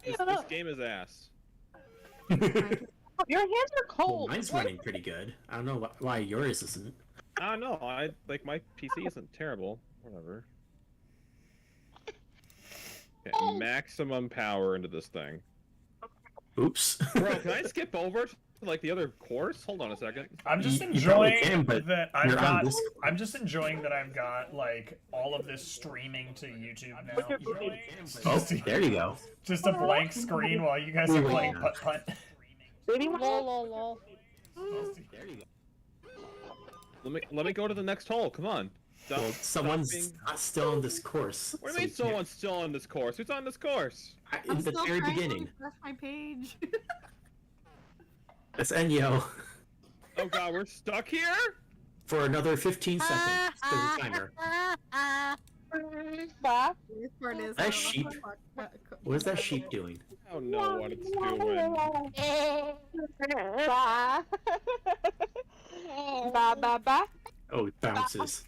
This game is ass. Your hands are cold. Well, mine's running pretty good. I don't know why yours isn't. I don't know. My PC isn't terrible. Whatever. Okay, maximum power into this thing. Oops. Bro, can I skip over to like the other course? Hold on a second. I'm just You enjoying can, but that I've you're on got. Discord. I'm just enjoying that I've got like all of this streaming to YouTube now. Oh, there you go. Just a blank screen while you guys are playing Yeah. putt-putt. Lol. There you go. Let me go to the next hole. Come on. Stop, Well, stop someone's being- not still on this course. What do you mean so we someone's still on this course? Who's on this course? can't- In the very beginning. That's my page. That's Enyo. Oh god, we're stuck here? For another 15 seconds. There's a timer. This part is That sheep. What is that sheep doing? I don't know what it's doing. Oh, it bounces.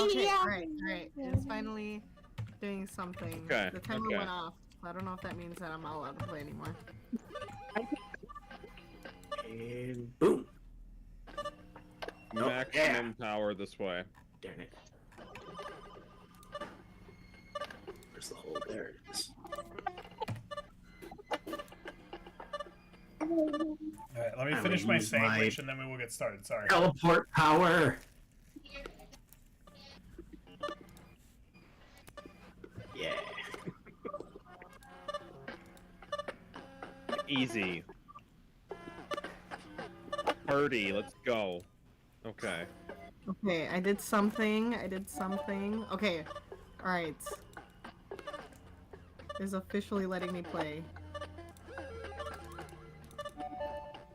Okay, alright. It's finally doing something. Okay, The timer okay. went off. I don't know if that means that I'm not allowed to play anymore. And boom. Nope. Maximum power this way. Darn it. Where's the hole? There it is. Alright, let me I'm finish gonna my use my- sandwich and then we will get started. Sorry. Teleport power! Yeah. Easy. 30, let's go. Okay. Okay, I did something. Okay, alright. It's officially letting me play.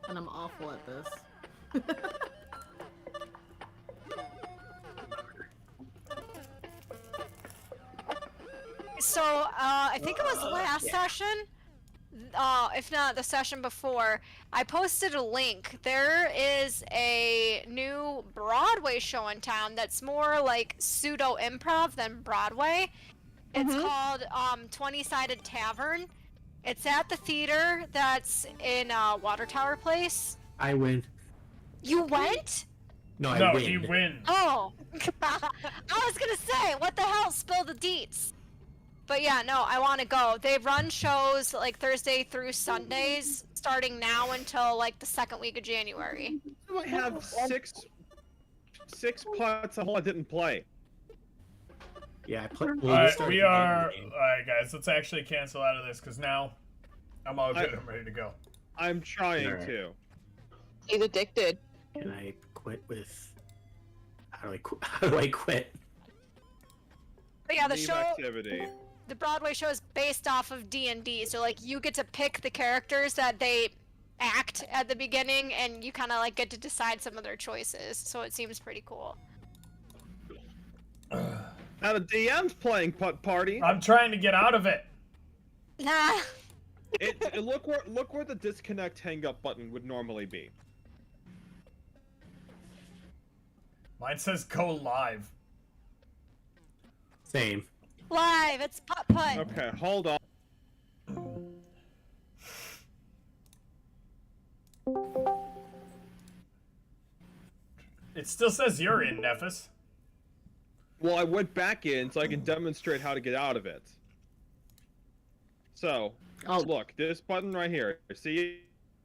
And I'm awful at this. So, I think it was last session, if not the session before, I posted a link. There is a new Broadway show in town that's more like pseudo-improv than Broadway. It's called 20-Sided Tavern. It's at the theater that's in Water Tower Place. I win. You went? No, I No, win. you win. Oh! I was gonna say, what the hell? Spill the deets. But yeah, no, I want to go. They run shows like Thursday through Sundays, starting now until like the second week of January. I have six putts a hole I didn't play. Yeah, I played. Alright, we are. Alright, guys, let's actually cancel out of this because now I'm all good. I'm ready to go. I'm trying Alright. to. He's addicted. Can I quit with? How do I quit? But yeah, the Leave show, activity. the Broadway show is based off of D&D. So like you get to pick the characters that they act at the beginning, and you kind of like get to decide some of their choices. So it seems pretty cool. Now the DM's playing putt party. I'm trying to get out of it. Nah. Look where the disconnect hang up button would normally be. Mine says go live. Same. Live, it's putt-putt. Okay, hold on. It still says you're in, Nephis. Well, I went back in so I can demonstrate how to get out of it. So, look, this button right here. See?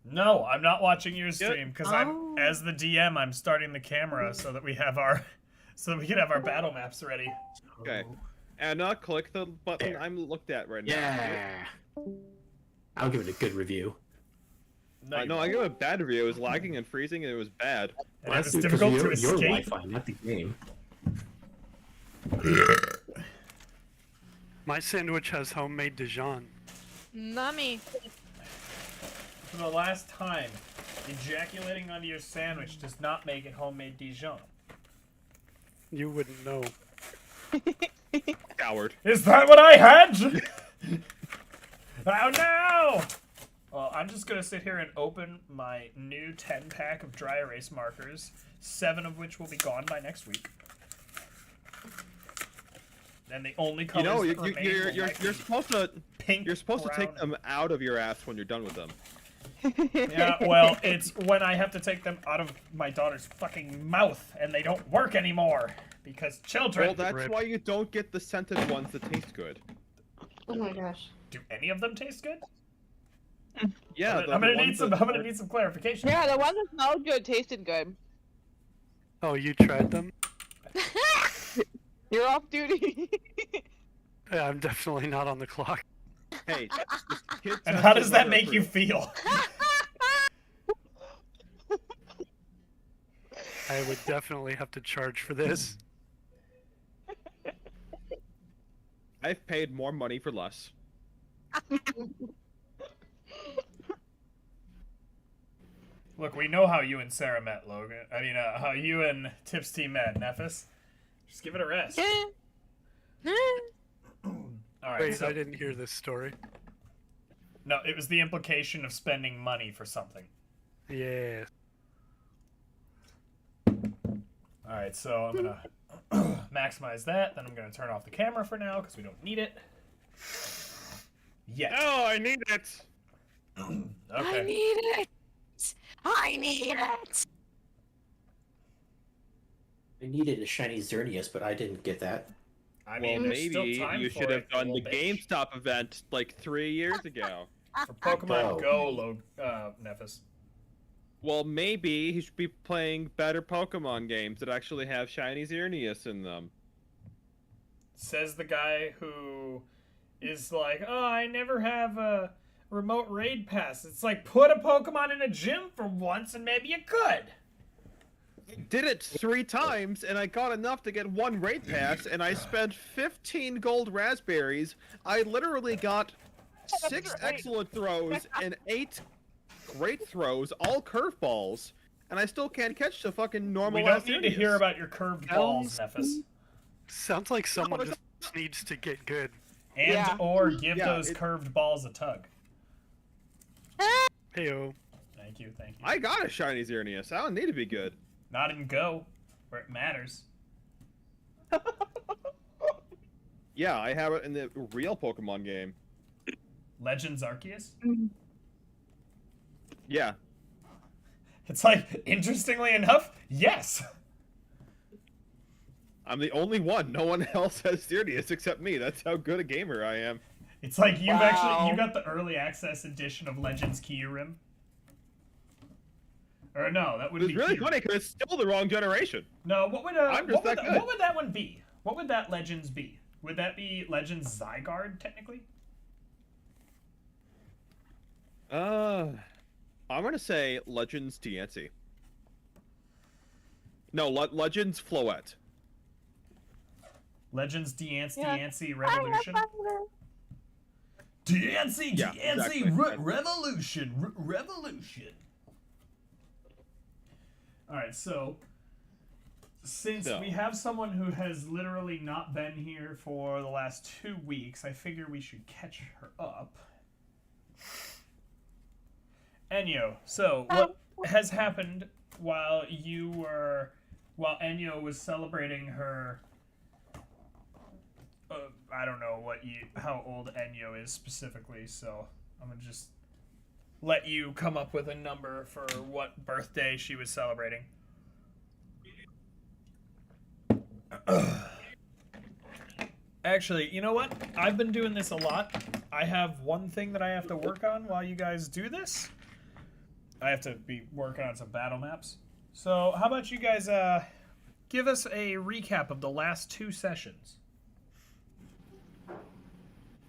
No, I'm not watching your Yep. stream because I'm as the DM. I'm starting the camera so that we have our, so that we can have our battle maps ready. Okay. And click the button There. I'm looked at right now. Yeah. I'll give it a good review. No, I give it a bad review. It was lagging and freezing, and it was bad. And it was That's because difficult to your escape. Wi-Fi, not the game. My sandwich has homemade Dijon. Mummy. For the last time, ejaculating onto your sandwich does not make it homemade Dijon. You wouldn't know. Coward. Is that what I had? Oh no! Well, I'm just gonna sit here and open my new 10-pack of dry erase markers, 7 of which will be gone by next week. and the only You colors know, that remain will you're likely supposed to pink, you're supposed to take brown, them out of your ass when you're done with them. Yeah, well, it's when I have to take them out of my daughter's fucking mouth, and they don't work anymore because children. Well, that's why you don't get the scented ones that taste good. Oh my gosh. Do any of them taste good? Yeah, I'm gonna need ones some. that- I'm gonna need some clarification. Yeah, the one that smelled good tasted good. Oh, you tried them? You're off duty. Yeah, I'm definitely not on the clock. Hey, just kid And test how is does that under make you proof. feel? I would definitely have to charge for this. I've paid more money for less. Look, we know how you and Sarah met, Logan. I mean, how you and Tips team met, Nephis. Just give it a rest. All right. Wait, So, I didn't hear this story. no, it was the implication of spending money for something. Yeah. All right, so I'm gonna maximize that. Then I'm gonna turn off the camera for now because we don't need it. Yet. Oh, I need it. Okay. I need it. I need it. I needed a shiny Xerneas, but I didn't get that. I Well, mean, there's still maybe time you for should have it, done you the little bitch. GameStop event like 3 years ago. For Pokemon Go. Go, Nephis. Well, maybe he should be playing better Pokemon games that actually have shiny Xerneas in them. Says the guy who is like, oh, I never have a remote raid pass. It's like, put a Pokemon in a gym for once and maybe you could. Did it 3 times, and I got enough to get 1 raid pass, and I spent 15 gold raspberries. I literally got 6 excellent throws and 8 great throws, all curveballs, and I still can't catch the fucking normal. We don't need to Xerneas. hear about your curved balls, Nephis. Sounds like someone just needs to get good. And Yeah. or give Yeah, those it- curved balls a tug. Heyo. Thank you, thank you. I got a shiny Xerneas. I don't need to be good. Not in Go, where it matters. Yeah, I have it in the real Pokemon game. Legends Arceus? Yeah. It's like, interestingly enough, yes. I'm the only one. No one else has Xerneas except me. That's how good a gamer I am. It's like you've Wow. you got the early access edition of Legends Kyurem. Or no, that It would was be really Kyurem. funny because it's still the wrong generation. No, what would I'm just that good. what would that one be? What would that Legends be? Would that be Legends Zygarde technically? I'm gonna say Legends Diancie. No, Legends Floette. Legends Diancie Yeah. Diancie Revolution. Diancie Yeah, Diancie exactly. Revolution Revolution. All right, so since So. we have someone who has literally not been here for the last 2 weeks, I figure we should catch her up. Enyo, so what has happened while Enyo was celebrating her? I don't know how old Enyo is specifically, so I'm gonna just let you come up with a number for what birthday she was celebrating. Actually, you know what? I've been doing this a lot. I have one thing that I have to work on while you guys do this. I have to be working on some battle maps. So how about you guys give us a recap of the last 2 sessions?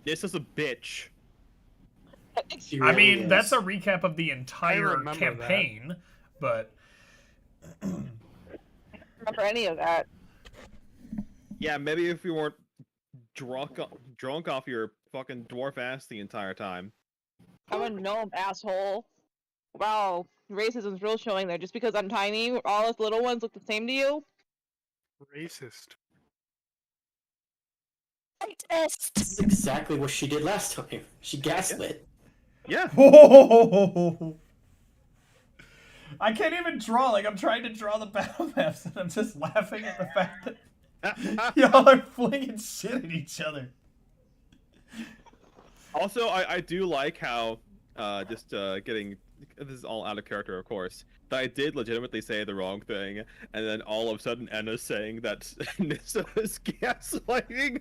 This is a bitch. She I really mean, is. that's a recap of the entire remember campaign, but Remember any of that? Yeah, maybe if you weren't drunk off your fucking dwarf ass the entire time. I'm a gnome, asshole. Wow, racism's real showing there. Just because I'm tiny, all us little ones look the same to you? Racist. This This is exactly what she did last time. She gaslit. Yeah. I can't even draw. Like, I'm trying to draw the battle maps, and I'm just laughing at the fact that Y'all are flinging shit at each other. Also, I do like how getting this is all out of character, of course. That I did legitimately say the wrong thing, and then all of a sudden Anna's saying that Nissa is gaslighting.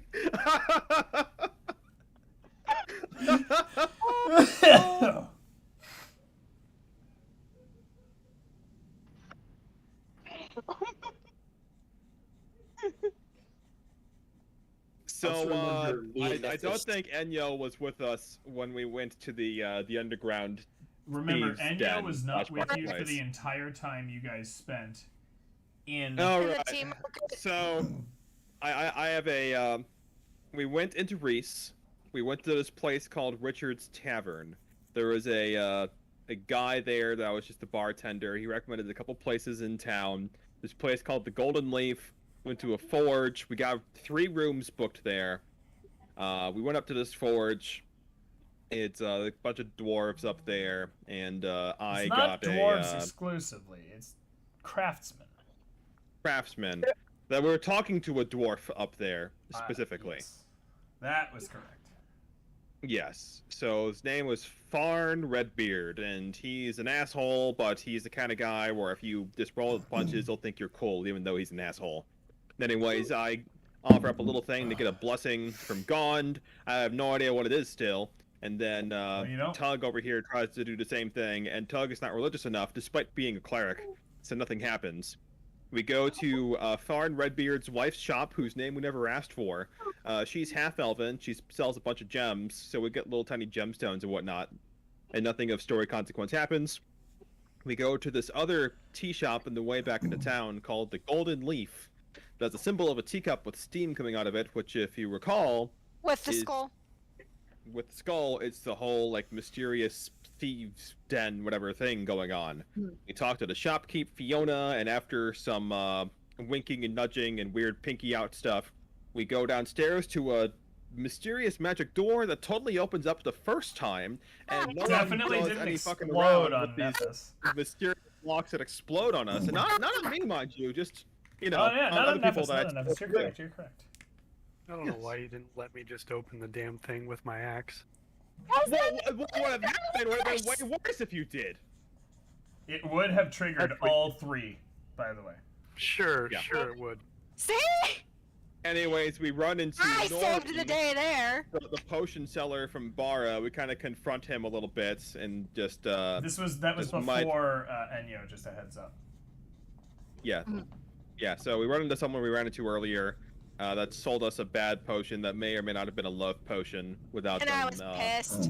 So I don't think Enyo was with us when we went to the underground. Remember, Thieves' Enyo den, was not with you for place. the entire time you guys spent in. All And the right. team. So I have a we went into Reese. We went to this place called Richard's Tavern. There was a guy there that was just a bartender. He recommended a couple places in town. This place called the Golden Leaf. Went to a forge. We got 3 rooms booked there. We went up to this forge. It's a bunch of dwarves up there, and I It's not got dwarves a exclusively. It's craftsmen. craftsman. That we were talking to a dwarf up there specifically. Yes. That was correct. Yes. So his name was Farn Redbeard, and he's an asshole, but he's the kind of guy where if you just roll the punches, he'll think you're cool, even though he's an asshole. Anyways, I offer up a little thing to get a blessing from Gond. I have no idea what it is still. And then you don't? Tug over here tries to do the same thing, and Tug is not religious enough, despite being a cleric, so nothing happens. We go to Farn Redbeard's wife's shop, whose name we never asked for. She's half-elven. She sells a bunch of gems, so we get little tiny gemstones and whatnot. And nothing of story consequence happens. We go to this other tea shop in the way back into town called the Golden Leaf. That's a symbol of a teacup with steam coming out of it, which, if you recall, With the is- skull. with the skull, it's the whole like mysterious thieves' den, whatever thing going on. We talked to the shopkeep Fiona, and after some winking and nudging and weird pinky out stuff, we go downstairs to a mysterious magic door that totally opens up the first time, and no Definitely one does didn't any fucking explode around on with these Nephis. mysterious locks that explode on us, and not on me, mind you, just you know, Oh yeah, on not other on people Nephis. that Not on Nephis. You're correct. You're correct. I don't know why you didn't let me just open the damn thing with my axe. What would have happened would have been way worse if you did. It would have triggered all 3, by the way. Sure, Yeah. sure it would. See? Anyways, we run into I saved the Norton, day there. the potion seller from Bara. We kind of confront him a little bit and just That was just before might- Enyo. Just a heads up. yeah. Yeah, so we run into someone we ran into earlier that sold us a bad potion that may or may not have been a love potion without And them. I was pissed.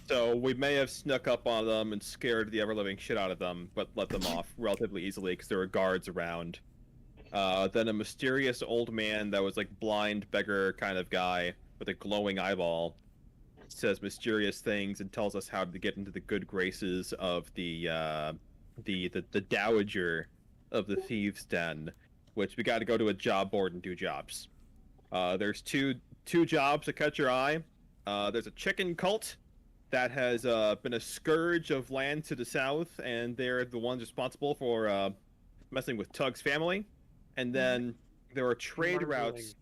So we may have snuck up on them and scared the ever-living shit out of them, but let them off relatively easily because there were guards around. Then a mysterious old man that was like blind beggar kind of guy with a glowing eyeball says mysterious things and tells us how to get into the good graces of the dowager of the thieves' den, which we got to go to a job board and do jobs. There's two jobs that catch your eye. There's a chicken cult that has been a scourge of land to the south, and they're the ones responsible for messing with Tug's family. And then there are trade routes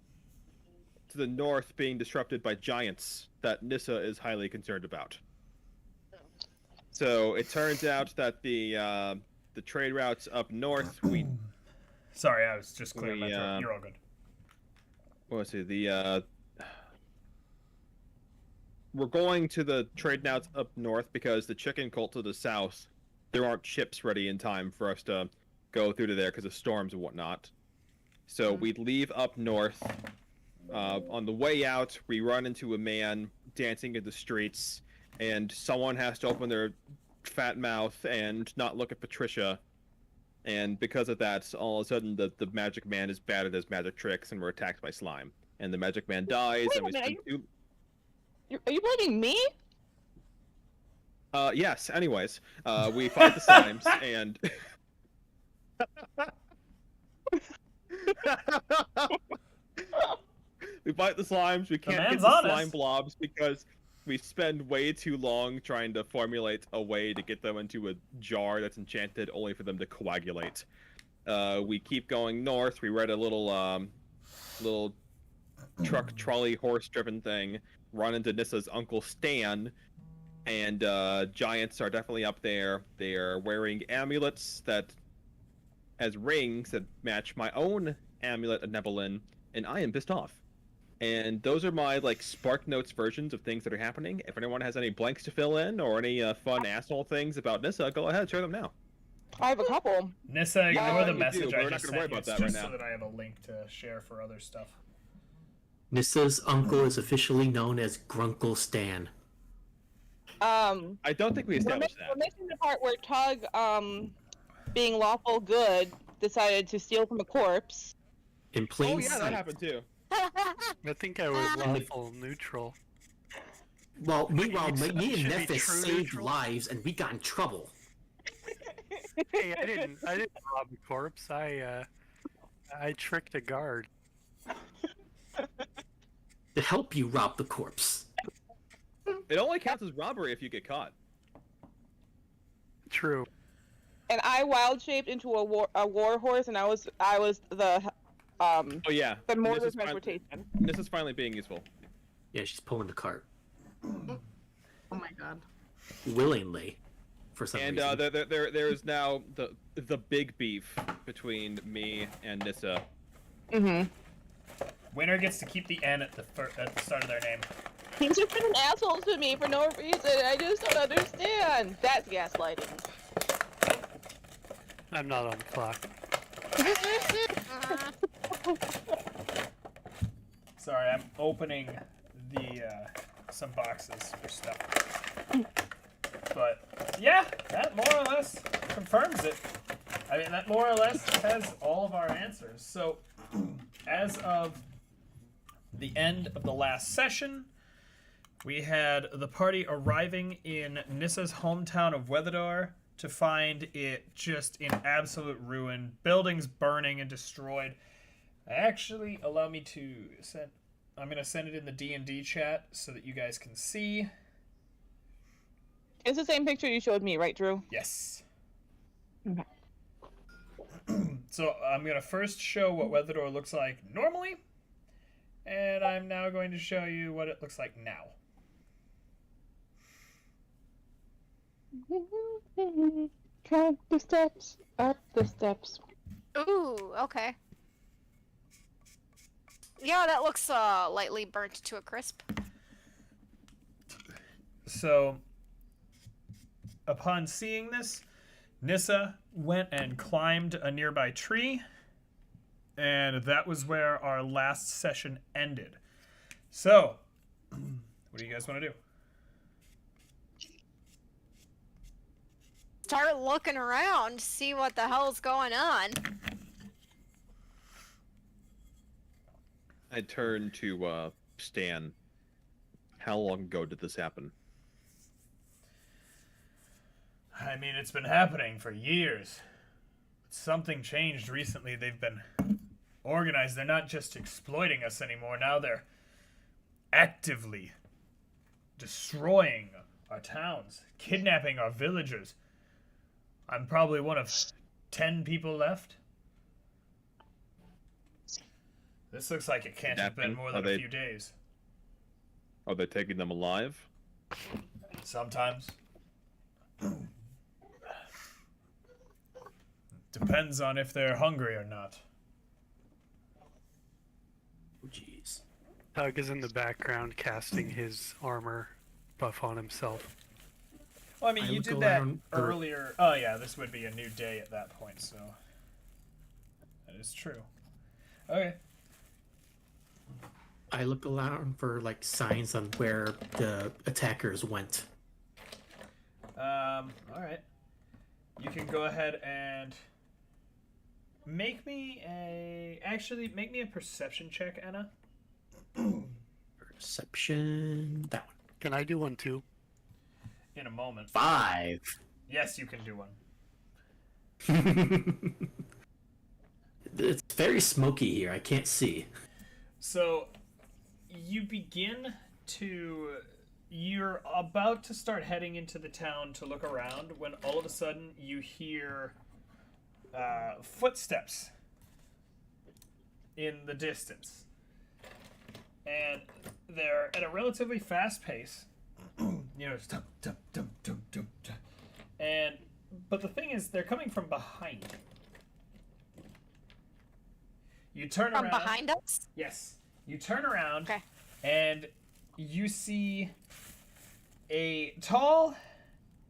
to the north being disrupted by giants that Nissa is highly concerned about. So it turns out that the trade routes up north, Sorry, I was just clearing my We, throat. You're all good. let's see, we're going to the trade routes up north because the chicken cult to the south, there aren't ships ready in time for us to go through to there because of storms and whatnot. So we leave up north. On the way out, we run into a man dancing in the streets, and someone has to open their fat mouth and not look at Patricia. And because of that, all of a sudden, the magic man is bad at his magic tricks, and we're attacked by slime. And the magic man dies, Wait and a we minute, spend Are you blaming me? yes, anyways, we fight the slimes, and... we fight the slimes, we can't get man's the honest. slime blobs because we spend way too long trying to formulate a way to get them into a jar that's enchanted only for them to coagulate. We keep going north, we read a little little truck trolley horse-driven thing run into Nissa's uncle Stan, and giants are definitely up there. They are wearing amulets that has rings that match my own amulet of Nebelin, and I am pissed off. And those are my like Spark Notes versions of things that are happening. If anyone has any blanks to fill in or any fun asshole things about Nissa, go ahead, share them now. I have a couple. Nissa, ignore the you message do, I we're not just gonna worry sent you. about It's that just right so now. that I have a link to share for other stuff. Nissa's uncle is officially known as Grunkle Stan. I don't think we established We're that. missing the part where Tug, being lawful good, decided to steal from a corpse. In plain Oh yeah, sight. that happened too. I think I was lawful neutral. Well, meanwhile, Should me and be Nephis true saved neutral. lives, and we got in trouble. Hey, I didn't rob a corpse. I tricked a guard. To help you rob the corpse. It only counts as robbery if you get caught. True. And I wild shaped into a war horse, and I was the Oh yeah, mortar Nissa's transportation. Nissa's finally being useful. Yeah, she's pulling the cart. Oh my god. Willingly. For some And reason. there is now the big beef between me and Nissa. Mm-hmm. Winner gets to keep the N at the start of their name. He's just been an asshole to me for no reason. I just don't understand. That's gaslighting. I'm not on the clock. Sorry, I'm opening the some boxes for stuff. But yeah, that more or less confirms it. I mean, that more or less has all of our answers. So, as of the end of the last session, we had the party arriving in Nissa's hometown of Wethadar to find it just in absolute ruin, buildings burning and destroyed. Actually, allow me to send. I'm gonna send it in the D&D chat so that you guys can see. It's the same picture you showed me, right, Drew? Yes. Okay. So I'm gonna first show what Wethador looks like normally, and I'm now going to show you what it looks like now. Count the steps, up the steps. Ooh, okay. Yeah, that looks lightly burnt to a crisp. So, upon seeing this, Nissa went and climbed a nearby tree, and that was where our last session ended. So, what do you guys want to do? Start looking around, see what the hell's going on. I turned to Stan. How long ago did this happen? I mean, it's been happening for years. Something changed recently. They've been organized. They're not just exploiting us anymore. Now they're actively destroying our towns, kidnapping our villagers. I'm probably one of 10 people left. This looks like it can't have been more than a few days. Are they taking them alive? Sometimes. Depends on if they're hungry or not. Oh, jeez. Tug is in the background casting his armor buff on himself. Well, I mean, I you would did go that around for- earlier. Oh, yeah, this would be a new day at that point, so. That is true. Okay. I look around for like signs on where the attackers went. Alright. You can go ahead and make me a. Actually, make me a perception check, Anna. Perception. That Can I do one too? In a moment. 5. Yes, you can do one. It's very smoky here. I can't see. So, you begin to. You're about to start heading into the town to look around when all of a sudden you hear footsteps in the distance. And they're at a relatively fast pace. It's dum, dum, dum, dum, dum, dum. But the thing is, they're coming from behind you. You turn From around. behind us? Yes. You turn around, Okay. and you see a tall,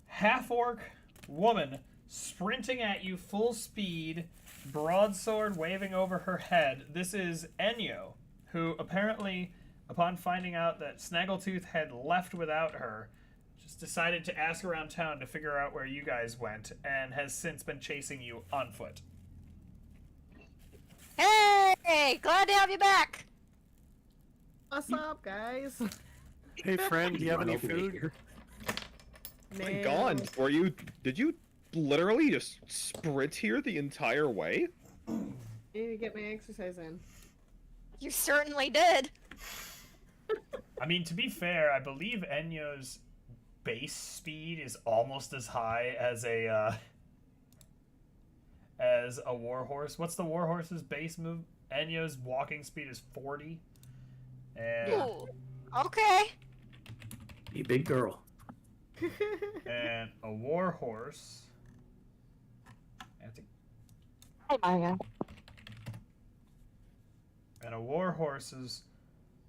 half-orc woman sprinting at you full speed, broadsword waving over her head. This is Enyo, who apparently, upon finding out that Snaggletooth had left without her, just decided to ask around town to figure out where you guys went, and has since been chasing you on foot. Hey! Glad to have you back! What's up, guys? Hey, friend, do you have any Run over food? here. Oh my god, did you literally just sprint here the entire way? I need to get my exercise in. You certainly did. I mean, to be fair, I believe Enyo's base speed is almost as high as a warhorse. What's the warhorse's base move? Enyo's walking speed is 40. And Ooh. Okay. You big girl. and a warhorse. I have to- Oh my god. And a warhorse's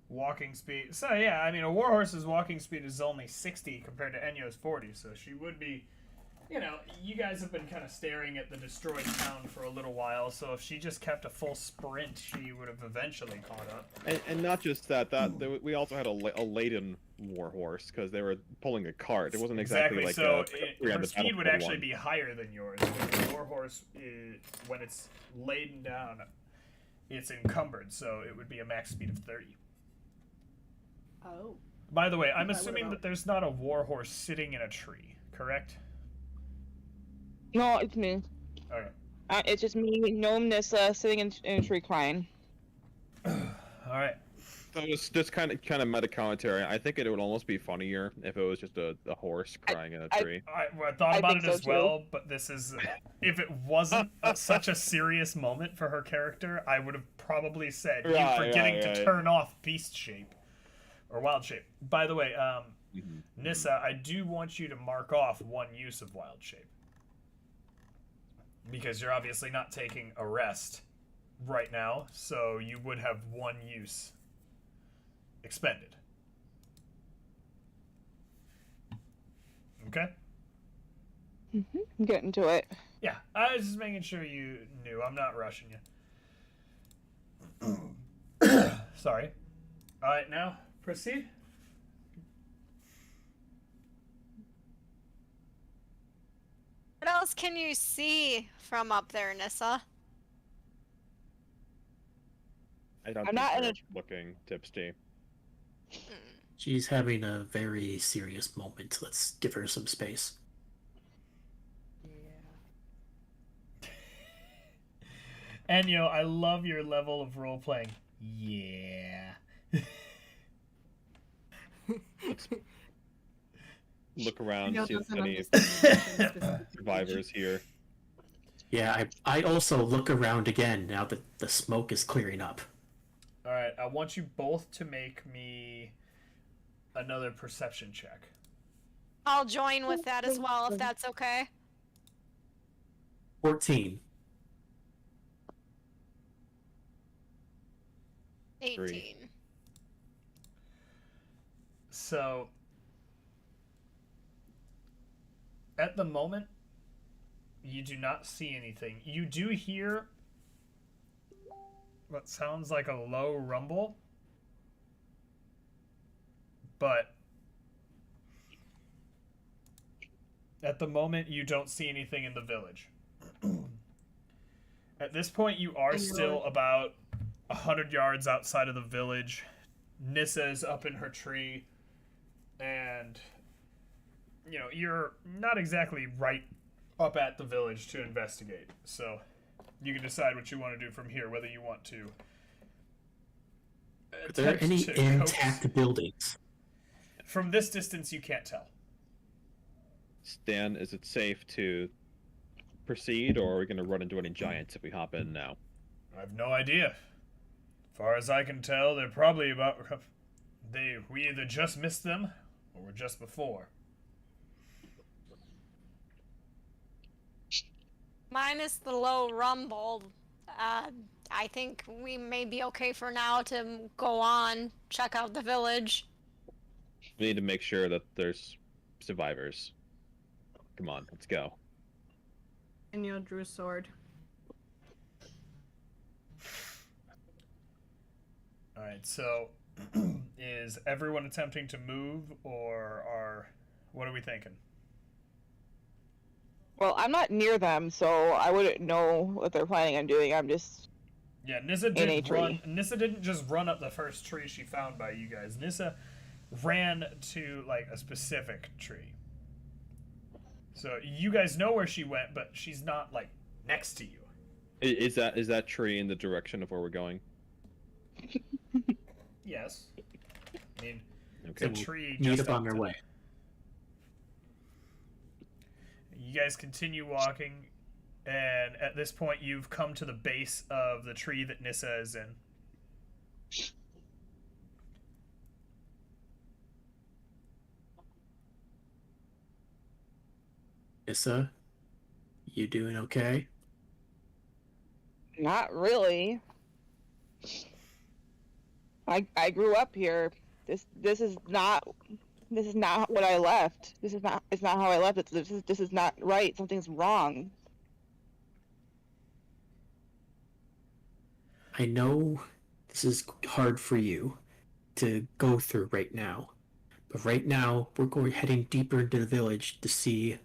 walking speed. So yeah, I mean, a warhorse's walking speed is only 60 compared to Enyo's 40. So she would be, you guys have been kind of staring at the destroyed town for a little while. So if she just kept a full sprint, she would have eventually caught up. And not just that, we also had a laden warhorse because they were pulling a cart. It wasn't exactly like so a her speed would actually be higher than yours. The warhorse, when it's laden down, it's encumbered, so it would be a max speed of 30. Oh. By the way, I'm Okay, what assuming about- that there's not a warhorse sitting in a tree, correct? No, it's me. Okay. It's just me, Gnome Nissa, sitting in a tree crying. All right. So just kind of meta commentary. I think it would almost be funnier if it was just a horse crying in a tree. I thought I about think it so, as well, but this is if it wasn't such a serious moment for her character, I would have probably said you Right, forgetting right, to right. turn off beast shape or wild shape. By the way, Mhm. Nissa, I do want you to mark off one use of wild shape because you're obviously not taking a rest right now, so you would have one use expended. Okay? I'm getting to it. Yeah, I was just making sure you knew. I'm not rushing you. Sorry. Alright, now, proceed. What else can you see from up there, Nissa? I don't I'm think not in you're a- looking tipsy. She's having a very serious moment. Let's give her some space. Enyo, I love your level of role playing. Yeah. Look around, Neil see if doesn't any understand the survivors here. Yeah, I also look around again now that the smoke is clearing up. Alright, I want you both to make me another perception check. I'll join with that as well, if that's okay. 14. 18. So, at the moment, you do not see anything. You do hear what sounds like a low rumble, but at the moment, you don't see anything in the village. At this point, you are still about 100 yards outside of the village. Nissa is up in her tree, and you're not exactly right up at the village to investigate. So you can decide what you want to do from here, whether you want to Are there attempt any to intact coax. buildings? From this distance, you can't tell. Stan, is it safe to proceed, or are we going to run into any giants if we hop in now? I have no idea. far as I can tell, they're probably about... We either just missed them, or were just before. Minus the low rumble, I think we may be okay for now to go on, check out the village. We need to make sure that there's survivors. Come on, let's go. And you drew a sword. Alright, so is everyone attempting to move, or what are we thinking? Well, I'm not near them, so I wouldn't know what they're planning on doing. I'm just... Yeah, Nissa In a didn't tree. run. Nissa didn't just run up the first tree she found by you guys. Nissa ran to like a specific tree. So you guys know where she went, but she's not like next to you. Is that tree in the direction of where we're going? Yes. I mean, Okay. it's a tree Meet just up on their to- way. You guys continue walking, and at this point, you've come to the base of the tree that Nissa is in. Issa, you doing okay? Not really. I grew up here. This is not what I left. It's not how I left. This is not right. Something's wrong. I know this is hard for you to go through right now, but right now we're heading deeper into the village to see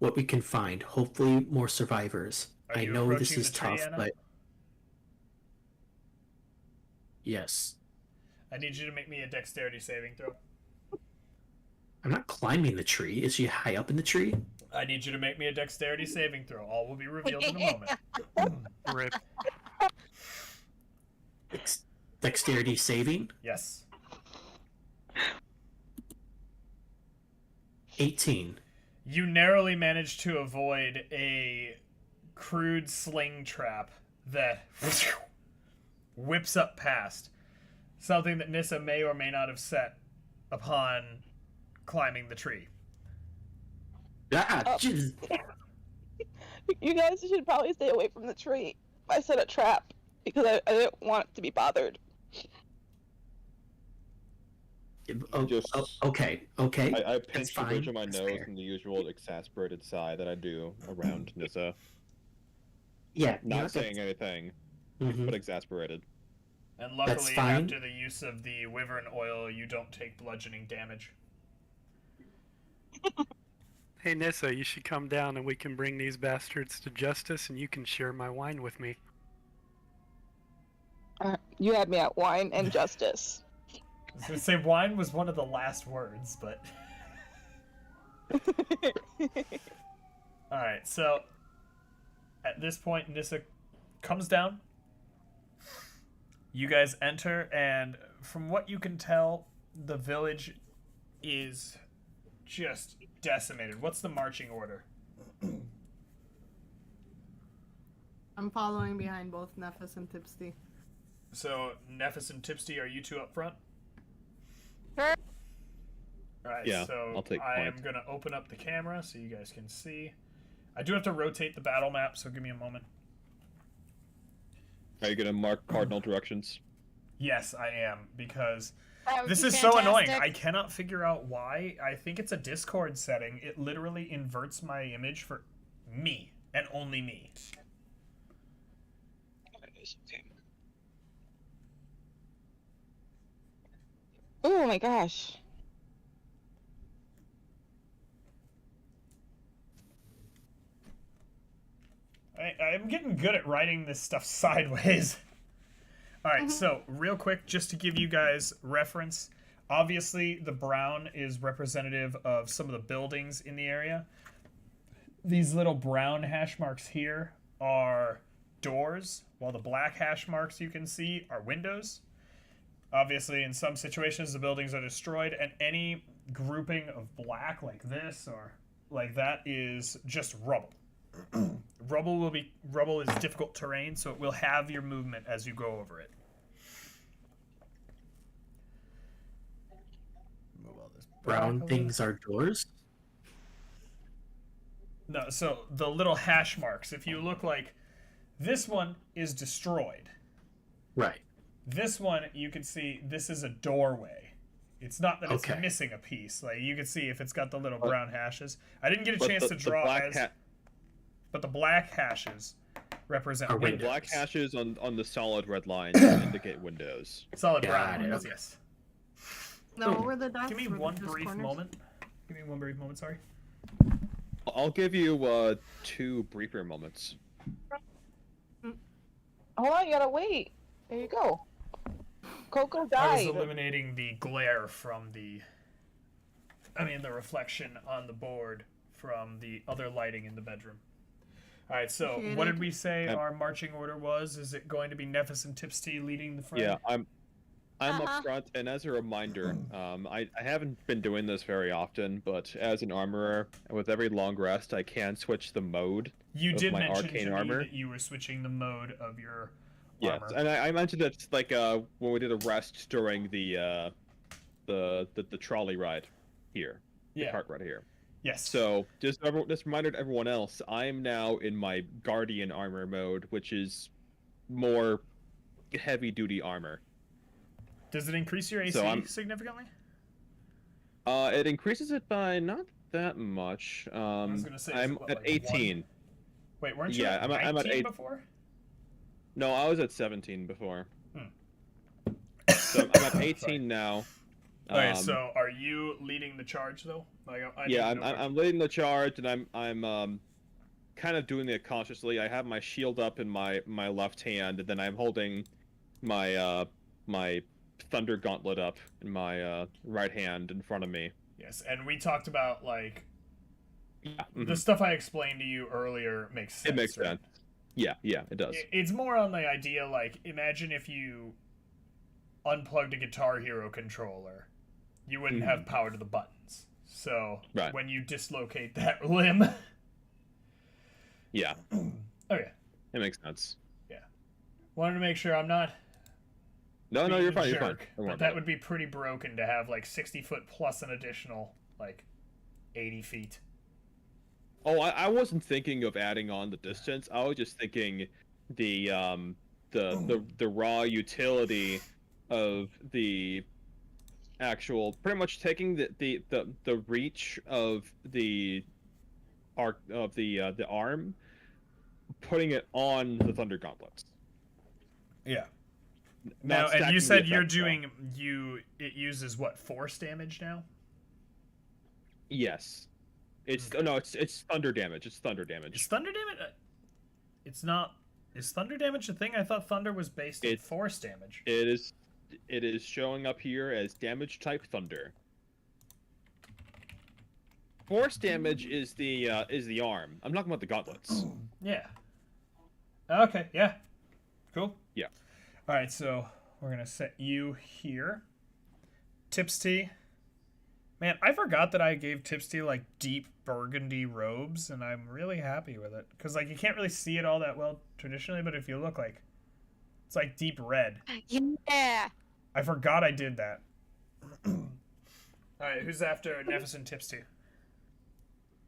what we can find. Hopefully, more survivors. Are I you know this approaching is the tree, tough, Anna? but yes, I need you to make me a dexterity saving throw. I'm not climbing the tree. Is she high up in the tree? I need you to make me a dexterity saving throw. All will be revealed in a moment. Rip. Dexterity saving? Yes. 18. You narrowly managed to avoid a crude sling trap that whips up past. Something that Nissa may or may not have set upon climbing the tree. Ah, Oh. jeez. You guys should probably stay away from the tree. I set a trap because I didn't want it to be bothered. Okay. I That's pinched the fine. bridge of my That's nose fair. in the usual exasperated sigh that I do around Nissa. Yeah, Not saying anything, Mhm. but exasperated. And That's luckily, fine. after the use of the wyvern oil, you don't take bludgeoning damage. Hey Nissa, you should come down and we can bring these bastards to justice and you can share my wine with me. You had me at wine and justice. I was going to say wine was one of the last words, but... Alright, so... At this point, Nissa comes down. You guys enter, and from what you can tell, the village is just decimated. What's the marching order? I'm following behind both Nephis and Tipsy. So, Nephis and Tipsy, are you two up front? Sure. Alright, Yeah, so I'll take I am point. going to open up the camera so you guys can see. I do have to rotate the battle map, so give me a moment. Are you gonna mark cardinal directions? Yes, I am, because That would this be is so annoying. I fantastic. cannot figure out why. I think it's a Discord setting. It literally inverts my image for me, and only me. Oh my gosh. I'm getting good at writing this stuff sideways. Alright, so real quick, just to give you guys reference, obviously the brown is representative of some of the buildings in the area. These little brown hash marks here are doors, while the black hash marks you can see are windows. Obviously, in some situations, the buildings are destroyed, and any grouping of black like this or like that is just rubble. Rubble is difficult terrain, so it will have your movement as you go over it. this back a Brown little. things are doors? No, so the little hash marks. If you look like this one is destroyed. Right. This one you can see this is a doorway. It's not that it's Okay. missing a piece. Like you can see if it's got the little brown hashes. I didn't get a But chance to draw black as, but the black hashes represent Are The windows. black hashes on the solid red lines indicate windows. Solid Got brown it. ones, yes. No, what were the dots? Give me Were one those brief corners? moment. Give me one brief moment, sorry. I'll give you 2 briefer moments. Hold on, you gotta wait. There you go. Coco I was died. eliminating the glare from the reflection on the board from the other lighting in the bedroom. Alright, so Appreciate what it. did we say Yep. our marching order was? Is it going to be Nephis and Tipsy leading the front? Yeah, I'm Uh-huh. up front, and as a reminder, I haven't been doing this very often, but as an armorer, with every long rest, I can switch the mode. You of did my mention arcane to me armor. that you were switching the mode of your Yes, armor. and I mentioned that like when we did a rest during the trolley ride here, the Yeah. cart ride here. Yes. So just reminder to everyone else, I'm now in my guardian armor mode, which is more heavy duty armor. Does it increase your AC So I'm- significantly? It increases it by not that much. was gonna say, is I'm it what, at like 18. Wait, weren't you Yeah, at I'm at 19 8. before? No, I was at 17 before. Hmm. So I'm at Sorry. 18 now. Okay, so are you leading the charge though? Like, I Yeah, didn't know I'm leading the charge, and I'm kind of doing it cautiously. I have my shield up in my left hand, and then I'm holding my my thunder gauntlet up in my right hand in front of me. Yes, and we talked about like Yeah, the stuff I explained to you earlier makes sense. it makes right? sense. Yeah, it does. It's more on the idea like imagine if you unplugged a Guitar Hero controller, you wouldn't have power to the buttons. So Right. when you dislocate that limb, Yeah, okay. it makes sense. Wanted to make sure I'm not. No, being you're a fine. You're fine. jerk, Don't worry But about that it. would be pretty broken to have like 60 foot plus an additional like 80 feet. Oh, I wasn't thinking of adding on the distance. I was just thinking the raw utility of the actual, pretty much taking the reach of the arc of the arm, putting it on the thunder gauntlets. Yeah. Not Now, and stacking you the said you're effects, though. doing it uses what, force damage now? Yes. It's no, it's thunder damage. It's thunder damage. Is thunder damage? It's not. Is thunder damage a thing? I thought thunder was based on It's- force damage. It is showing up here as damage type thunder. Force damage is the arm. I'm talking about the gauntlets. Yeah. Okay. Yeah. Cool. Yeah. All right. So we're gonna set you here. Tipsy. Man, I forgot that I gave Tipsy like deep burgundy robes, and I'm really happy with it because like you can't really see it all that well traditionally, but if you look like, it's like deep red. Yeah. I forgot I did that. All right, who's after Nephis and Tipsy?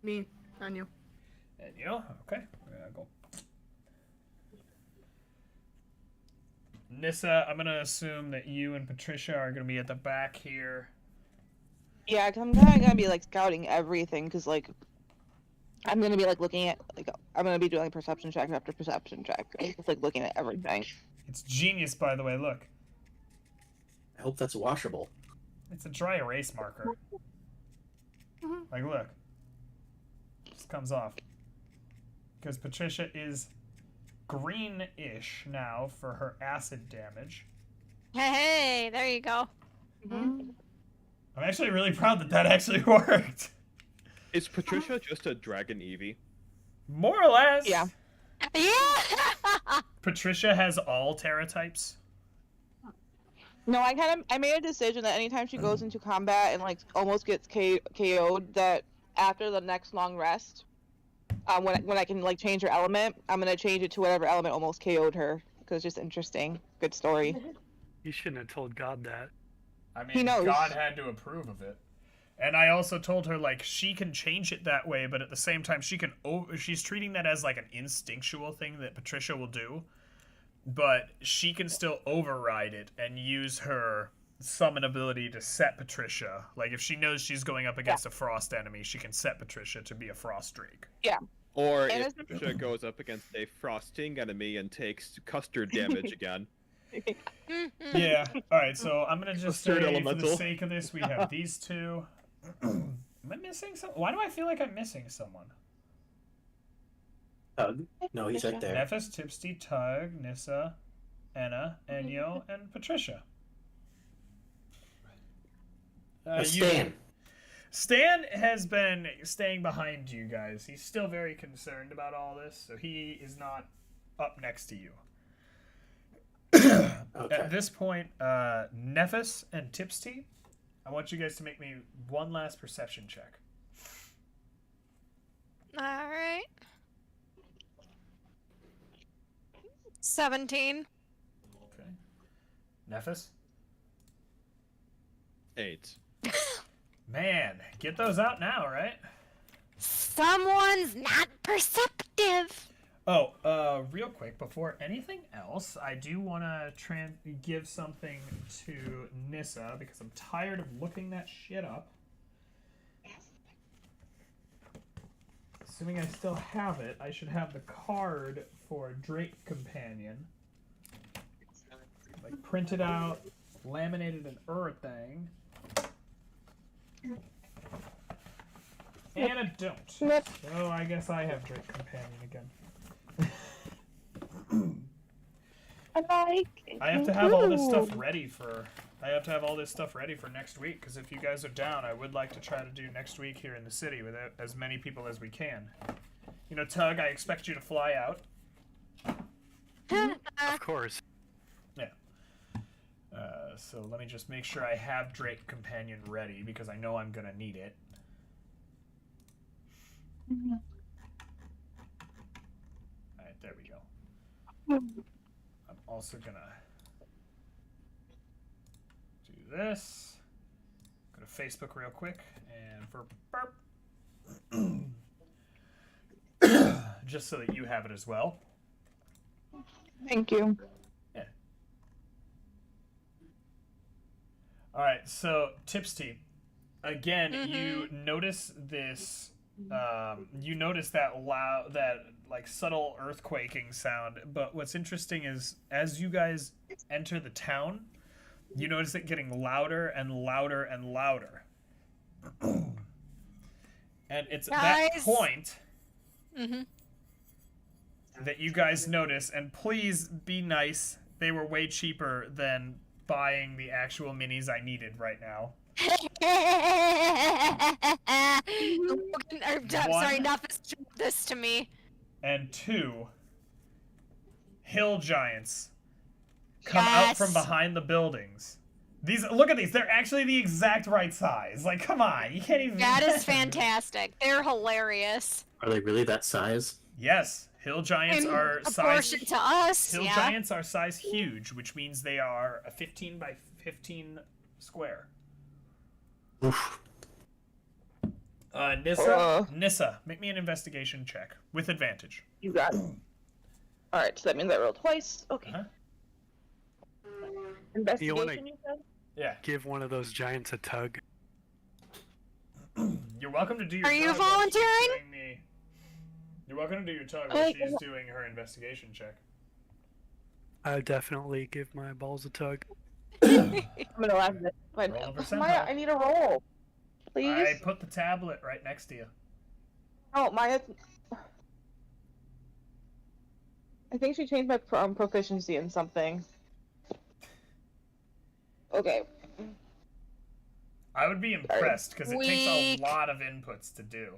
Me, on you. And you? Okay, we're gonna go. Nissa, I'm gonna assume that you and Patricia are gonna be at the back here. Yeah, cause I'm kind of gonna be like scouting everything, cause like I'm gonna be like looking at like I'm gonna be doing like perception check after perception check, right? Just like looking at everything. It's genius, by the way. Look, I hope that's washable. it's a dry erase marker. Like, look, just comes off. Because Patricia is greenish now for her acid damage. Hey, there you go. Mm-hmm. I'm actually really proud that that actually worked. Is Patricia just a dragon Eevee? More or less. Yeah. Yeah. Patricia has all Terra types. No, I made a decision that anytime she goes into combat and like almost gets KO'd, that after the next long rest, when I can like change her element, I'm gonna change it to whatever element almost KO'd her, because it's just interesting. Good story. You shouldn't have told God that. I mean, He knows. God had to approve of it. And I also told her, like, she can change it that way, but at the same time, she's treating that as, like, an instinctual thing that Patricia will do. But she can still override it and use her summon ability to set Patricia. Like, if she knows she's going up against a frost enemy, she can set Patricia to be a frost drake. Yeah. Or And if Patricia goes up against a frosting enemy and takes custard damage again. Yeah. Alright, so I'm going to just say, Third for the elemental. sake of this, we have these two. Am I missing some? Why do I feel like I'm missing someone? Tug? No, he's right there. Nephis, Tipsy, Tug, Nissa, Enna, Enyo, and Patricia. Stan. Stan has been staying behind you guys. He's still very concerned about all this, so he is not up next to you. Okay. At this point, Nephis and Tipsy, I want you guys to make me one last perception check. Alright. 17. Okay. Nephis? 8. Man, get those out now, right? Someone's not perceptive. Oh, real quick, before anything else, I do want to give something to Nissa, because I'm tired of looking that shit up. Assuming I still have it, I should have the card for Drake Companion. Like, printed out, laminated in thing. And I don't. So I guess I have Drake Companion again. I have to have all this stuff ready for. I have to have all this stuff ready for next week, because if you guys are down, I would like to try to do next week here in the city with as many people as we can. You know, Tug, I expect you to fly out. Of course. Yeah. So let me just make sure I have Drake Companion ready, because I know I'm gonna need it. Alright, there we go. I'm also gonna do this. Go to Facebook real quick, and for burp. Just so that you have it as well. Thank you. Yeah. Alright, so Tipsy. Again, you notice this. You notice that like subtle earthquaking sound, but what's interesting is as you guys enter the town, you notice it getting louder and louder and louder. And it's at that point that you guys notice, and please be nice, they were way cheaper than buying the actual minis I needed right now. Sorry, Nephis showed this to me. And 2, hill giants come out from behind the buildings. Look at these. They're actually the exact right size. Like, come on. You can't even... That is fantastic. They're hilarious. Are they really that size? Yes. Hill giants are size... proportion to us, Hill giants are size huge, which means they are a 15 by 15 square. Oof. Nissa, make me an investigation check with advantage. You got it. Alright, so that means I rolled twice. Okay. Investigation, You wanna- you said? Yeah. Give one of those giants a tug. You're welcome to do your Are you tug while she's volunteering? doing You're welcome to do your tug while she's doing her investigation check. I definitely give my balls a tug. I'm gonna laugh at it. Fine. Roll a percentile. Maya, I need a roll. Please? I put the tablet right next to you. Oh, Maya... I think she changed my proficiency in something. Okay. I would be impressed because it takes a Weak. lot of inputs to do.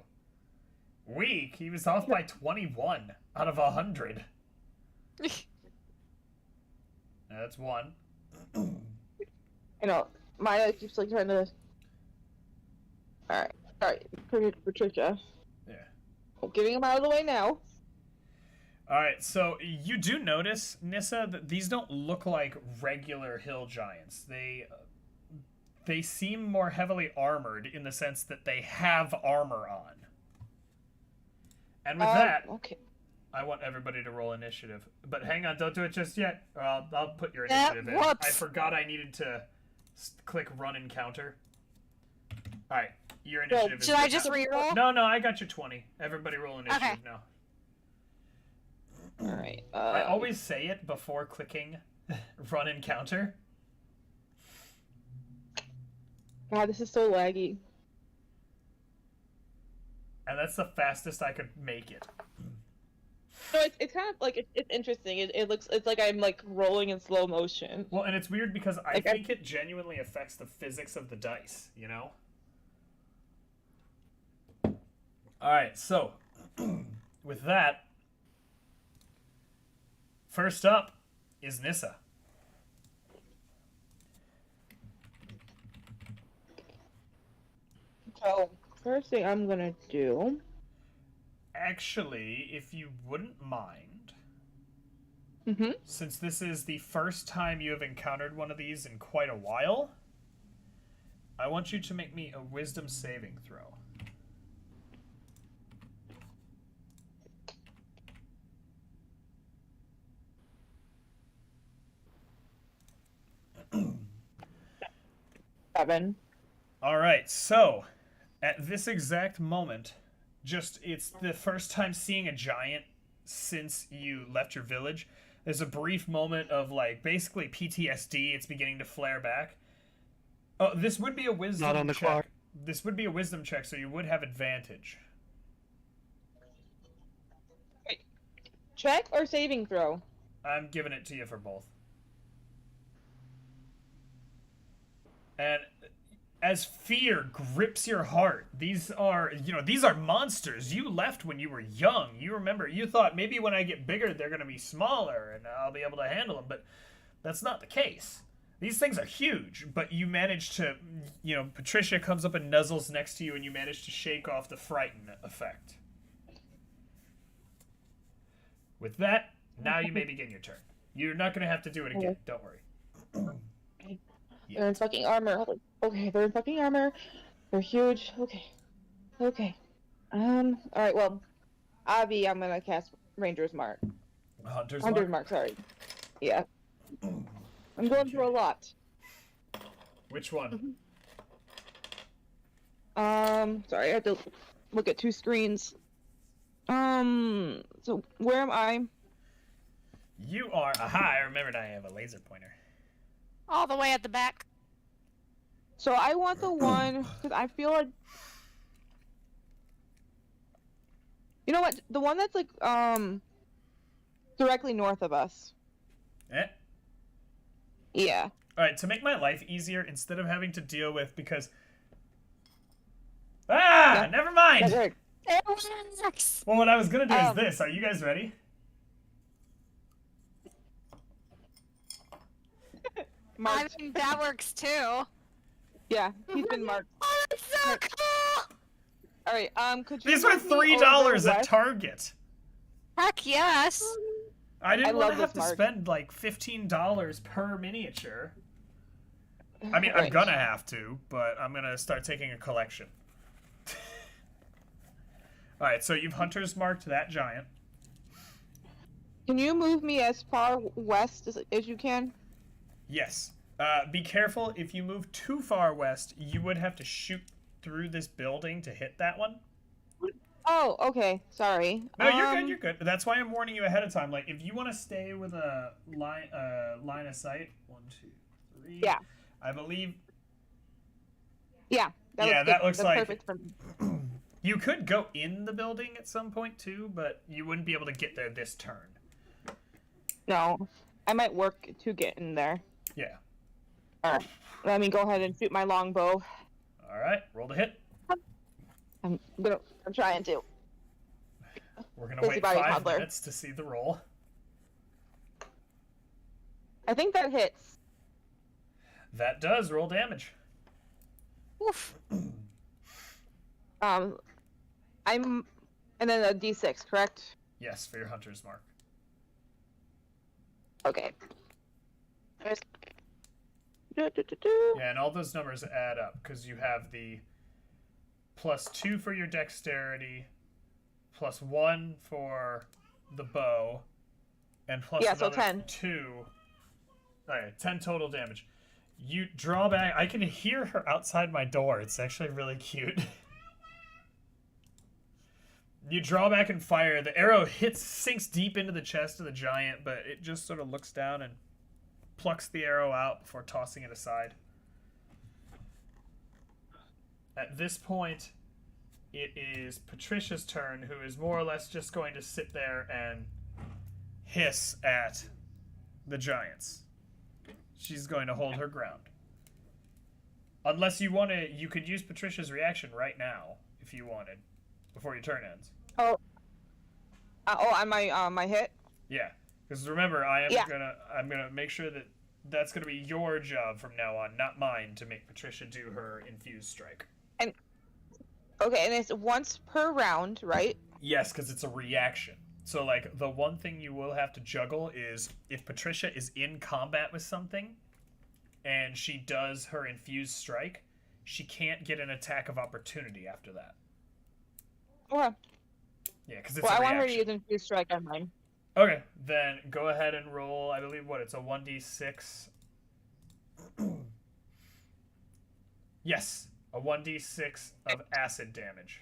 Weak? He was off by 21 out of 100. That's 1. You know, Maya keeps like trying to... Alright, Patricia. Yeah. I'm getting him out of the way now. Alright, so you do notice, Nissa, that these don't look like regular hill giants. they seem more heavily armored in the sense that they have armor on. And with that, Okay. I want everybody to roll initiative. But hang on, don't do it just yet. Or I'll put your initiative in. Whoops. I forgot I needed to click run encounter. Alright, your initiative is Should I good just now. reroll? No, I got your 20. Everybody roll initiative Okay. now. All right. I always say it before clicking run encounter. God, this is so laggy. And that's the fastest I could make it. No, it's kind of like it's interesting. It's like I'm like rolling in slow motion. Well, and it's weird because I Like, think it genuinely affects the physics of the dice, you know? Alright, so, with that, first up is Nissa. So first thing I'm gonna do. Actually, if you wouldn't mind, Mm-hmm. since this is the first time you have encountered one of these in quite a while, I want you to make me a wisdom saving throw. Seven. Alright, so, at this exact moment, it's the first time seeing a giant since you left your village. There's a brief moment of, like, basically PTSD. It's beginning to flare back. Oh, this would be a wisdom Not on the check. clock. This would be a wisdom check, so you would have advantage. Check or saving throw? I'm giving it to you for both. And as fear grips your heart, these are monsters. You left when you were young. You remember, you thought maybe when I get bigger, they're going to be smaller and I'll be able to handle them, but that's not the case. These things are huge, but you manage to, Patricia comes up and nuzzles next to you and you manage to shake off the frighten effect. With that, now you may begin your turn. You're not going to have to do it again. Don't worry. They're in fucking armor. Okay, they're in fucking armor. They're huge. Okay. Alright, well, Avi, I'm gonna cast Ranger's Mark. Hunter's Hunter's Mark? Mark, sorry. Yeah. I'm going through a lot. Which one? Sorry, I have to look at two screens. So where am I? You are. Aha, I remembered I have a laser pointer. All the way at the back. So I want the one, because I feel like... You know what? The one that's like, directly north of us. Eh? Yeah. Alright, to make my life easier, instead of having to deal with, because... Ah! Yeah. Never mind! That worked. It works. Well, what I was gonna do is this. Are you guys ready? I Marked. mean, that works too. Yeah, he's been marked. Oh, that's so cool! Alright, could you... These were move me $3 over at west? Target. Heck yes. I didn't I want love to have to this mark. spend like $15 per miniature. I mean, I'm Alright. gonna have to, but I'm gonna start taking a collection. Alright, so you've Hunter's marked that giant. Can you move me as far west as you can? Yes. Be careful, if you move too far west, you would have to shoot through this building to hit that one. Oh, okay. Sorry. No, you're good. That's why I'm warning you ahead of time. Like, if you want to stay with a line of sight, 1, 2, 3. Yeah. I believe Yeah. that looks That's like- perfect for me. you could go in the building at some point too, but you wouldn't be able to get there this turn. No, I might work to get in there. Yeah. Alright. Let me go ahead and shoot my longbow. All right, roll to hit. I'm trying to. We're gonna Busy wait body 5 toddler. minutes to see the roll. I think that hits. That does roll damage. Oof. And then a D6, correct? Yes, for your Hunter's mark. Okay. Yeah, and all those numbers add up because you have the +2 for your dexterity, +1 for the bow, and plus Yeah, so another 10. 2. Alright, 10 total damage. You draw back. I can hear her outside my door. It's actually really cute. You draw back and fire. The arrow sinks deep into the chest of the giant, but it just sort of looks down and plucks the arrow out before tossing it aside. At this point, it is Patricia's turn, who is more or less just going to sit there and hiss at the giants. She's going to hold her ground. Unless you want to, you could use Patricia's reaction right now, if you wanted, before your turn ends. Oh, on my hit. Yeah, because remember, I'm gonna make sure that that's gonna be your job from now on, not mine, to make Patricia do her infused strike. Okay, and it's once per round, right? Yes, because it's a reaction. So, like, the one thing you will have to juggle is if Patricia is in combat with something and she does her infused strike, she can't get an attack of opportunity after that. Okay. Yeah, because it's Well, a I reaction. want her to use infused strike on mine. Okay, then go ahead and roll, I believe, it's a 1d6. Yes, a 1d6 of acid damage.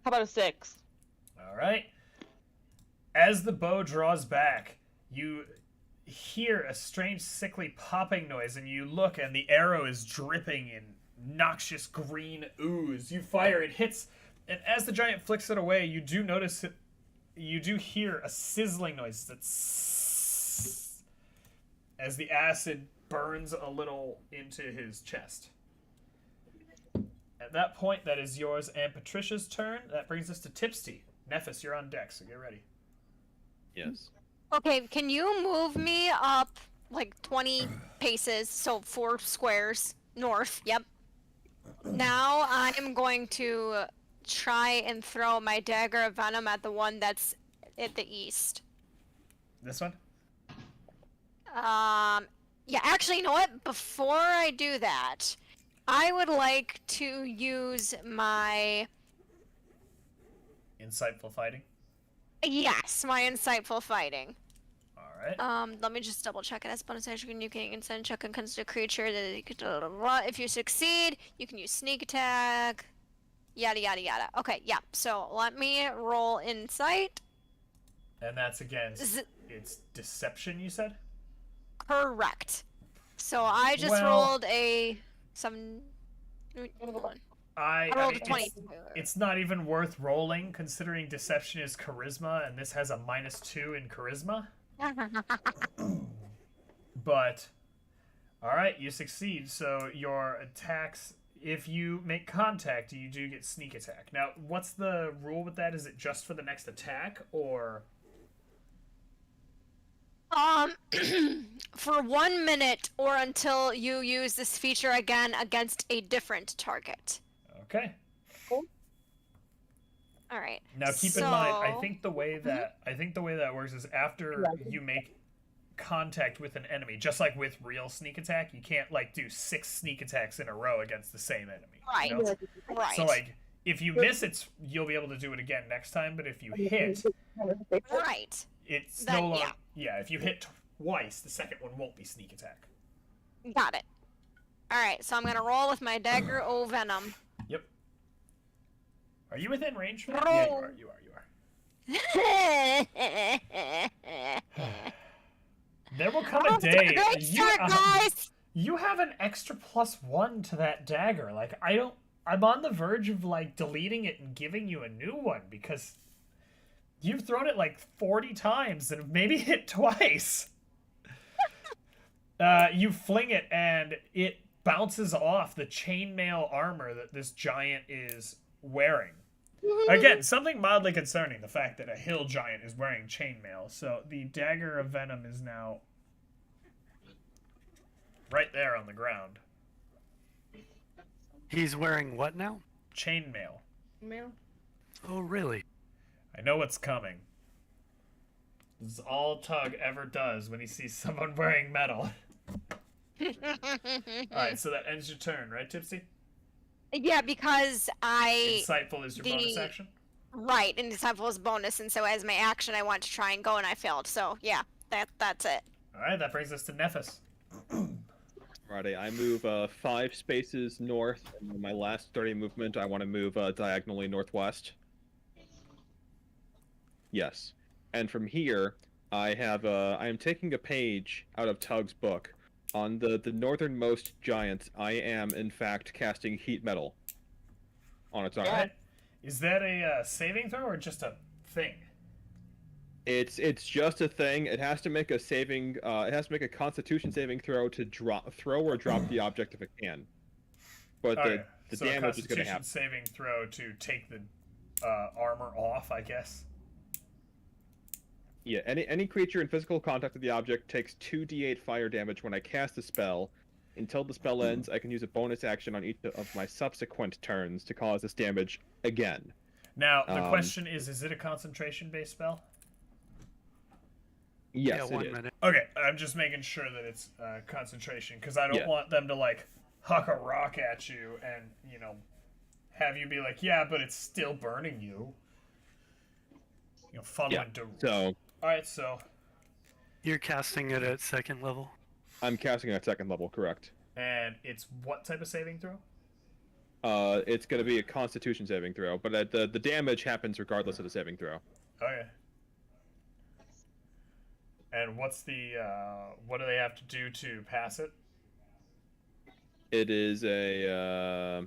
How about a 6? All right. As the bow draws back, you hear a strange, sickly popping noise, and you look, and the arrow is dripping in noxious green ooze. You fire, it hits, and as the giant flicks it away, you do notice it. You do hear a sizzling noise that's as the acid burns a little into his chest. At that point, that is yours and Patricia's turn. That brings us to Tipsy. Nephis, you're on deck, so get ready. Yes. Okay, can you move me up like 20 paces, so 4 squares north? Yep. Now I am going to try and throw my dagger of venom at the one that's at the east. This one? Yeah, actually, you know what? Before I do that, I would like to use my... Insightful fighting. Yes, my insightful fighting. Alright. Let me just double check it. As bonus action, you can instant check against a creature that you could, if you succeed, you can use sneak attack. Yada yada yada. Okay, yeah. So let me roll insight. And that's against it's deception, you said? Correct. So I just rolled a 7. Hold on. I rolled a 20. It's not even worth rolling, considering deception is charisma, and this has a -2 in charisma. But, alright, you succeed. So your attacks, if you make contact, you do get sneak attack. Now, what's the rule with that? Is it just for the next attack, or... For 1 minute or until you use this feature again against a different target. Okay. Cool. All right. Now keep in mind, I think the way that works is after you make contact with an enemy, just like with real sneak attack, you can't like do 6 sneak attacks in a row against the same enemy. Right. You know? Right. So like if you miss, you'll be able to do it again next time. But if you hit, right. It's Then, no longer. Yeah, if you hit twice, the second one won't be sneak attack. Got it. All right. So I'm gonna roll with my dagger o venom. Yep. Are you within range? Roll. Yeah, you are. There will come a day. Great start, guys. You have an extra +1 to that dagger. Like I'm on the verge of like deleting it and giving you a new one because you've thrown it like 40 times and maybe hit twice. You fling it and it bounces off the chainmail armor that this giant is wearing. Again, something mildly concerning, the fact that a hill giant is wearing chainmail. So the dagger of venom is now right there on the ground. He's wearing what now? Chainmail. Mail. Oh, really? I know what's coming. This is all Tug ever does when he sees someone wearing metal. Alright, so that ends your turn, right, Tipsy? Yeah, because I Insightful is your bonus action? right, and insightful is bonus, and so as my action, I want to try and go, and I failed. So yeah, that's it. Alright, that brings us to Nephis. Alrighty, I move 5 spaces north, and in my last 30 movement, I want to move diagonally northwest. Yes, and from here, I am taking a page out of Tug's book. On the northernmost giant, I am in fact casting heat metal on its arm. Alright. Is that a saving throw or just a thing? It's just a thing. It has to make a saving. It has to make a Constitution saving throw to throw or drop the object if it can. But the so damage is going to a Constitution happen. saving throw to take the armor off, I guess. Yeah, any creature in physical contact with the object takes 2d8 fire damage when I cast the spell. Until the spell ends, I can use a bonus action on each of my subsequent turns to cause this damage again. Now, the question is it a concentration-based spell? Yes, yeah, it is. 1 minute. Okay, I'm just making sure that it's concentration, because I don't want them to, like, huck a rock at you and, you know, have you be like, yeah, but it's still burning you. You know, following the rules. So, Alright, so... You're casting it at 2nd level. I'm casting at 2nd level, correct. And it's what type of saving throw? It's going to be a Constitution saving throw, but the damage happens regardless of the saving throw. Okay. And what's the, what do they have to do to pass it? It is a,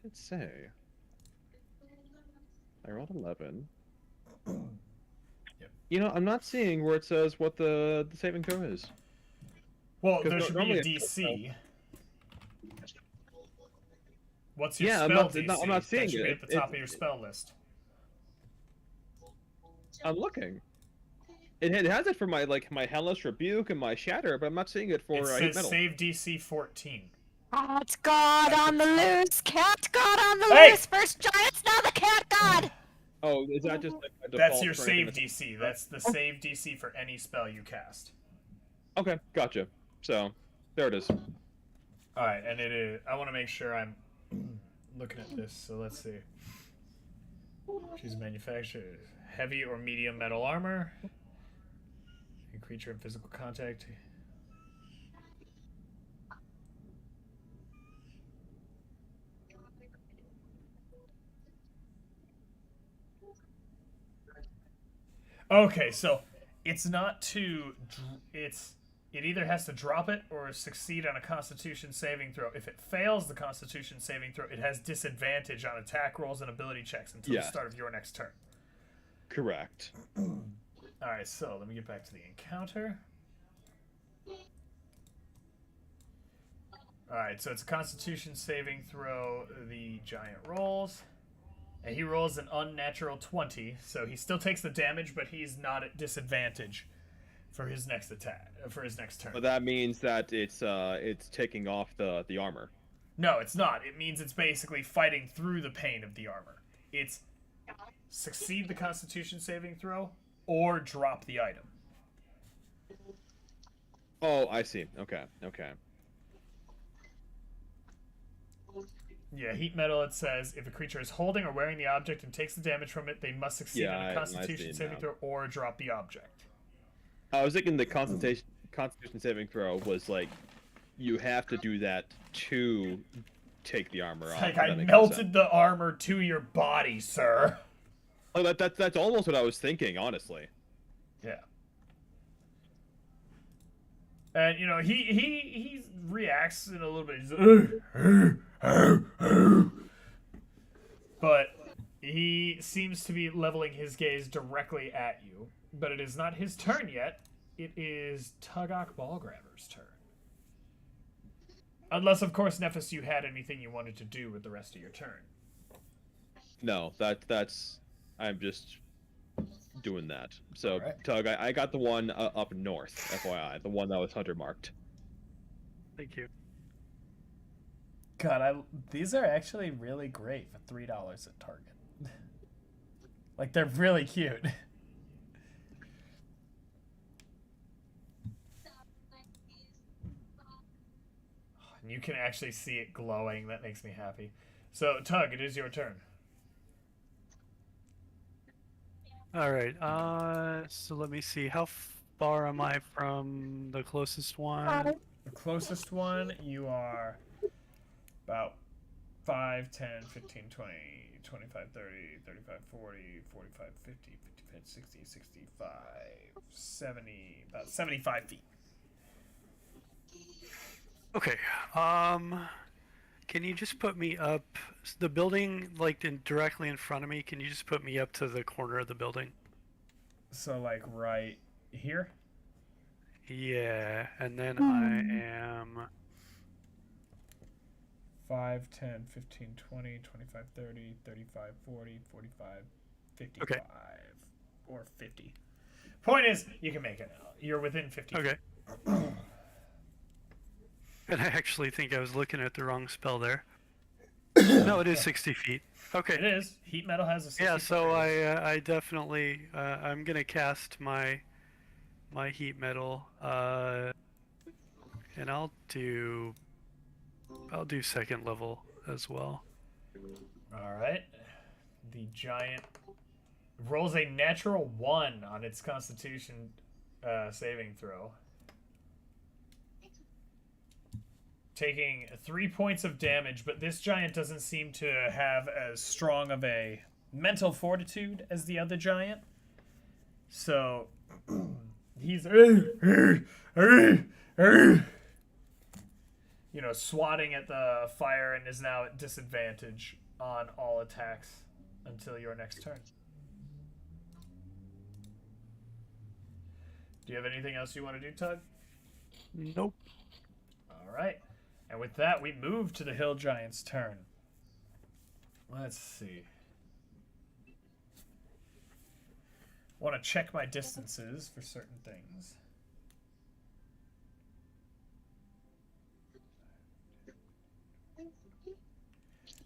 let's say, I rolled 11. Yep. You know, I'm not seeing where it says what the saving throw is. Well, 'Cause there should be a normally DC. What's your Yeah, spell I'm not- DC? I'm not seeing That should be it. at the top of your spell list. I'm looking. It has it for my my Hellish Rebuke and my Shatter, but I'm not seeing it for It Heat says Metal. save DC 14. Cat God on the loose! Cat God on the Hey! loose! First giant's now the cat God! Oh, is that just like a default That's your for save anything DC. That's the save DC for any spell you cast. Okay, gotcha. So, there it is. Alright, and it is... I want to make sure I'm looking at this, so let's see. Choose a manufacturer. Heavy or medium metal armor. A creature in physical contact. Okay, so it's not to... It either has to drop it or succeed on a Constitution saving throw. If it fails the Constitution saving throw, it has disadvantage on attack rolls and ability checks until the start of your next turn. Correct. Alright, so let me get back to the encounter. Alright, so it's a Constitution saving throw. The giant rolls. And he rolls an unnatural 20, so he still takes the damage, but he's not at disadvantage for his next attack, for his next turn. But that means that it's taking off the armor. No, it's not. It means it's basically fighting through the pain of the armor. It's succeed the Constitution saving throw or drop the item. Oh, I see. Okay, okay. Yeah, heat metal, it says, if a creature is holding or wearing the object and takes the damage from it, they must succeed on a Constitution saving throw or drop the object. I was thinking the Constitution saving throw was like, you have to do that to take the armor off. Like, I melted the armor to your body, sir. Like, that's almost what I was thinking, honestly. Yeah. And, you know, he reacts in a little bit. He's like, but he seems to be leveling his gaze directly at you. But it is not his turn yet. It is Tugok Ballgrabber's turn. Unless, of course, Nephis, you had anything you wanted to do with the rest of your turn. No, that's... I'm just doing that. So, Alright. Tug, I got the one up north, FYI. The one that was hunter marked. Thank you. God, these are actually really great for $3 at Target. Like, they're really cute. And you can actually see it glowing. That makes me happy. So, Tug, it is your turn. All right. So let me see. How far am I from the closest one? The closest one, you are about 5, 10, 15, 20, 25, 30, 35, 40, 45, 50, 55, 60, 65, 70, about 75 feet. Okay. Can you just put me up the building, like directly in front of me? Can you just put me up to the corner of the building? So, like, right here? Yeah, and then I am 5, 10, 15, 20, 25, 30, 35, 40, 45, 55, Okay. or 50. Point is, you can make it now. You're within 50 okay. And I actually think I was looking at the wrong spell there. No, it is 60 feet. It Okay. is. Heat metal has a 60 Yeah, so foot radius. I definitely I'm gonna cast my heat metal, and I'll do second level as well. Alright. The giant rolls a natural 1 on its constitution saving throw. Taking 3 points of damage, but this giant doesn't seem to have as strong of a mental fortitude as the other giant. So he's swatting at the fire and is now at disadvantage on all attacks until your next turn. Do you have anything else you want to do, Tug? Nope. All right. And with that, we move to the hill giant's turn. Let's see. Want to check my distances for certain things.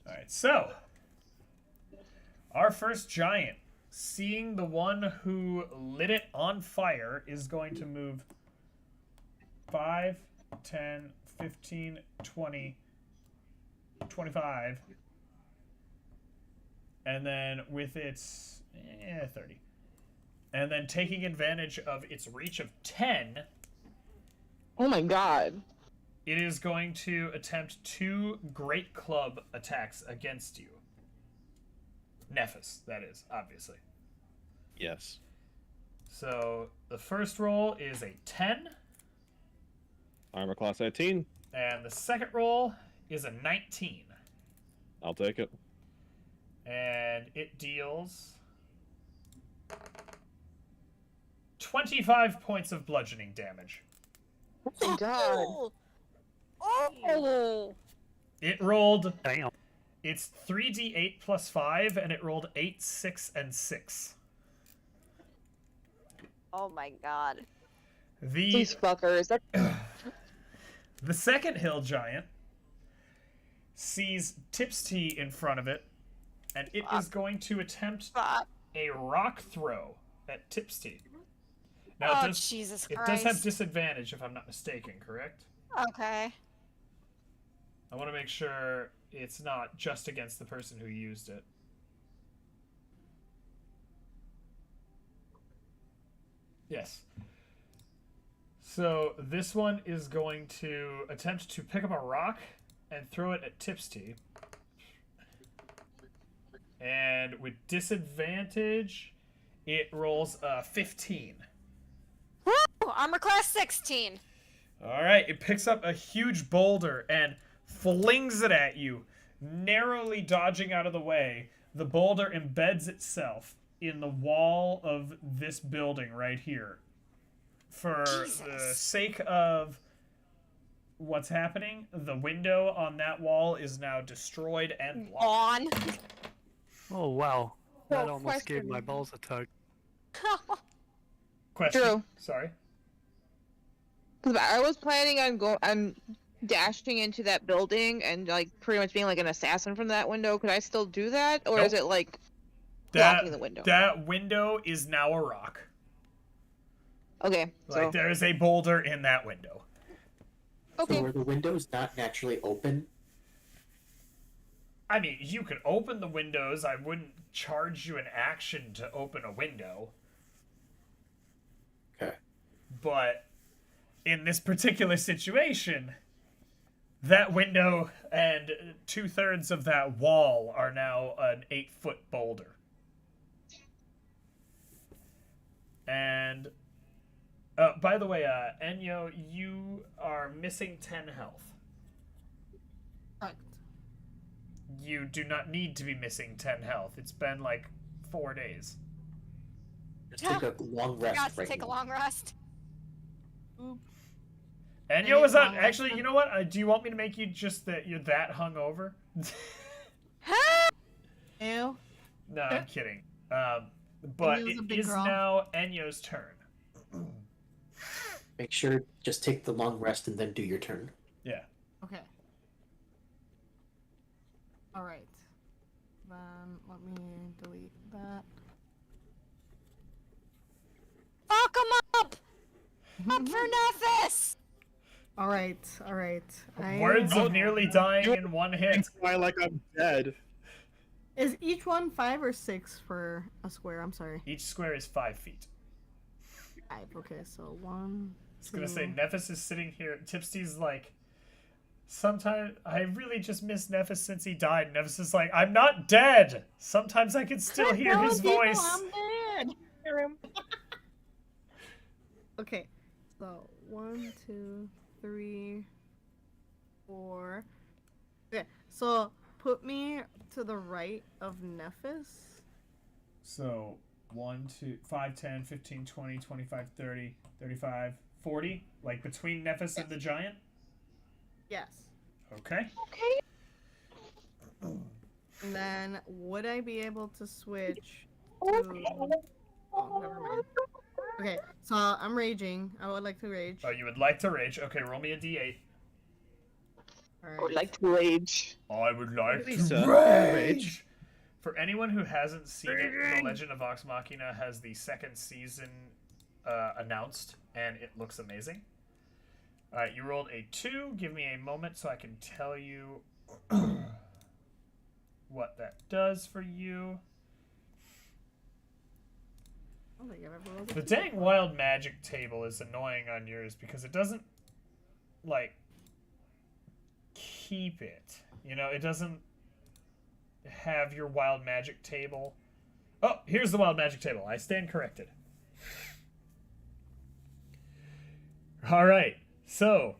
All right, so our first giant, seeing the one who lit it on fire, is going to move 5, 10, 15, 20, 25, and then with its 30. And then taking advantage of its reach of 10, Oh my god. it is going to attempt 2 great club attacks against you. Nephis, that is, obviously. Yes. So the first roll is a 10, Armor class 18. and the second roll is a 19. I'll take it. And it deals 25 points of bludgeoning damage. Oh my god. Oh! It rolled, Damn. it's 3d8 plus 5, and it rolled 8, 6, and 6. Oh my god. These fuckers. The second hill giant sees Tipsy in front of it, and it is going to attempt Fuck. a rock throw at Tipsy. Now, Oh, it does, Jesus it Christ. does have disadvantage, if I'm not mistaken, correct? Okay. I want to make sure it's not just against the person who used it. Yes. So this one is going to attempt to pick up a rock and throw it at Tipsy. And with disadvantage, it rolls a 15. Woo! Armor class 16. Alright, it picks up a huge boulder and flings it at you, narrowly dodging out of the way. The boulder embeds itself in the wall of this building right here. For the Jesus. sake of what's happening, the window on that wall is now destroyed and blocked. On. Oh wow. That So, almost gave question. my balls a tug. Question? Drew. Sorry? Because I was planning on dashing into that building and like pretty much being like an assassin from that window. Could I still do that, or is Nope. it like? blocking the window. That window is now a rock. Okay, Like so there is a boulder in that window. okay. So are the windows not naturally open? I mean, you could open the windows. I wouldn't charge you an action to open a window. Okay. But in this particular situation, that window and 2/3 of that wall are now an 8-foot boulder. And, by the way, Enyo, you are missing 10 health. Correct. You do not need to be missing 10 health. It's been like 4 days. Just take a long rest Forgot to right take a now. long rest. Oop. Enyo was long on. rest Actually, then? you know what? Do you want me to make you just that you're that hungover? Ew. No, I'm kidding. But Enyo's a it big is girl. now Enyo's turn. Make sure just take the long rest and then do your turn. Yeah. Okay. All right. Then let me delete that. Fuck him up! Up for Nephis! All right. All right. Words of nearly dying in one hit. Why, like I'm dead. Is each one 5 or 6 for a square? I'm sorry. Each square is 5 feet. 5. Okay, so 1. I was gonna say Nephis is sitting here. Tipsty's like, sometimes I really just miss Nephis since he died. Nephis is like, I'm not dead. Sometimes I can still hear his voice. I'm dead. Okay, so 1, 2, 3, 4. Okay, so put me to the right of Nephis. So 1, 2, 5, 10, 15, 20, 25, 30, 35, 40, like between Nephis and the giant. Yes. Okay. Okay. And then would I be able to switch to... Oh, never mind. Okay, so I'm raging. I would like to rage. Oh, you would like to rage? Okay, roll me a d8. All I would right. like to rage. I would like Lisa, to rage. For anyone who hasn't seen it, The Legend of Vox Machina has the second season announced, and it looks amazing. All right, you rolled a 2. Give me a moment so I can tell you what that does for you. I don't think I've ever rolled a The 2. dang wild magic table is annoying on yours because it doesn't, like, keep it. You know, it doesn't have your wild magic table. Oh, here's the wild magic table. I stand corrected. All right, so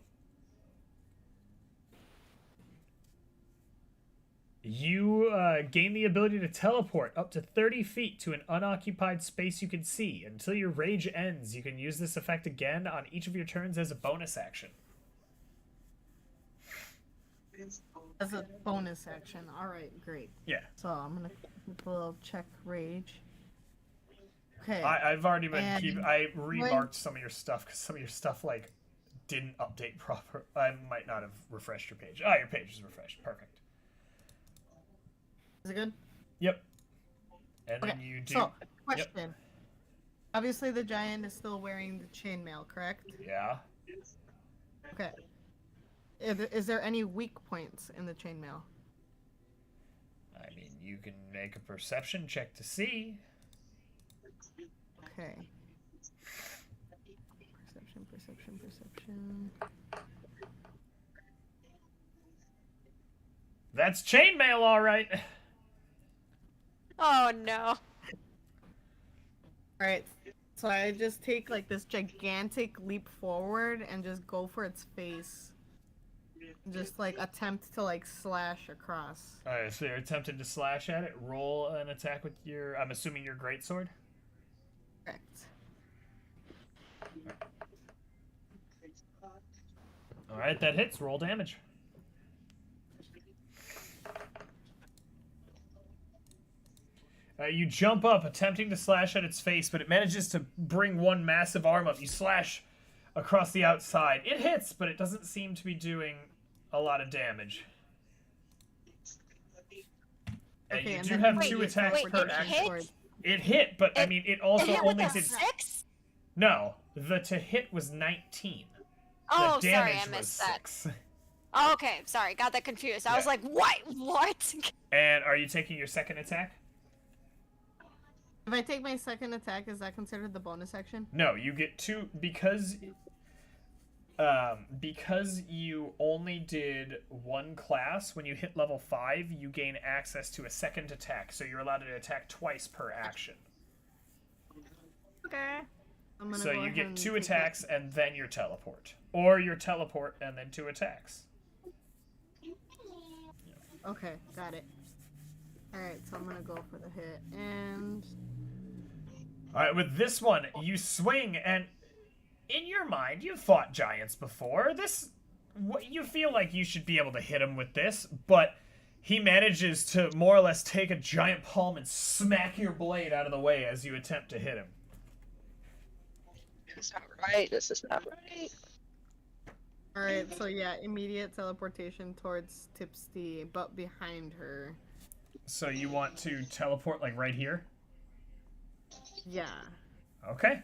you gain the ability to teleport up to 30 feet to an unoccupied space you can see. Until your rage ends, you can use this effect again on each of your turns as a bonus action. As a bonus action. Alright, great. Yeah. So I'm gonna keep a little check rage. Okay. I've already been And I remarked some of your stuff because some of your stuff like didn't update proper. I might not have refreshed your page. Ah, your page is refreshed. Perfect. Is it good? Yep. And Okay. then you do. So, question. Obviously the giant is still wearing the chainmail, correct? Yeah. Okay. Is there any weak points in the chainmail? I mean, you can make a perception check to see. Okay. Perception. That's chainmail, all right. Oh no. Alright. So I just take like this gigantic leap forward and just go for its face. Just like attempt to like slash across. All right, so you're attempting to slash at it. Roll an attack with your. I'm assuming your greatsword. Correct. All right, that hits. Roll damage. You jump up, attempting to slash at its face, but it manages to bring one massive arm up. You slash across the outside. It hits, but it doesn't seem to be doing a lot of damage. And Okay, you and do then have immediate 2 attacks wait, per it action. hit? It hit, but I mean, it also It hit with only a did 6? No, the to hit was 19. Oh, The sorry, damage I was missed that. 6. Oh, okay, sorry, got that confused. I was Yeah. like, what? And are you taking your second attack? If I take my second attack, is that considered the bonus action? No, you get 2 because you only did 1 class. When you hit level 5, you gain access to a second attack, so you're allowed to attack twice per action. Okay. I'm gonna So go you ahead get and 2 take attacks and then your teleport, or your teleport and then 2 attacks. that. Okay, got it. Alright, so I'm gonna go for the hit, and... Alright, with this one, you swing, and in your mind, you've fought giants before. You feel like you should be able to hit him with this, but he manages to more or less take a giant palm and smack your blade out of the way as you attempt to hit him. This is not right. This is not right. Alright, so yeah, immediate teleportation towards Tipsy, but behind her. So you want to teleport, like, right here? Yeah. Okay.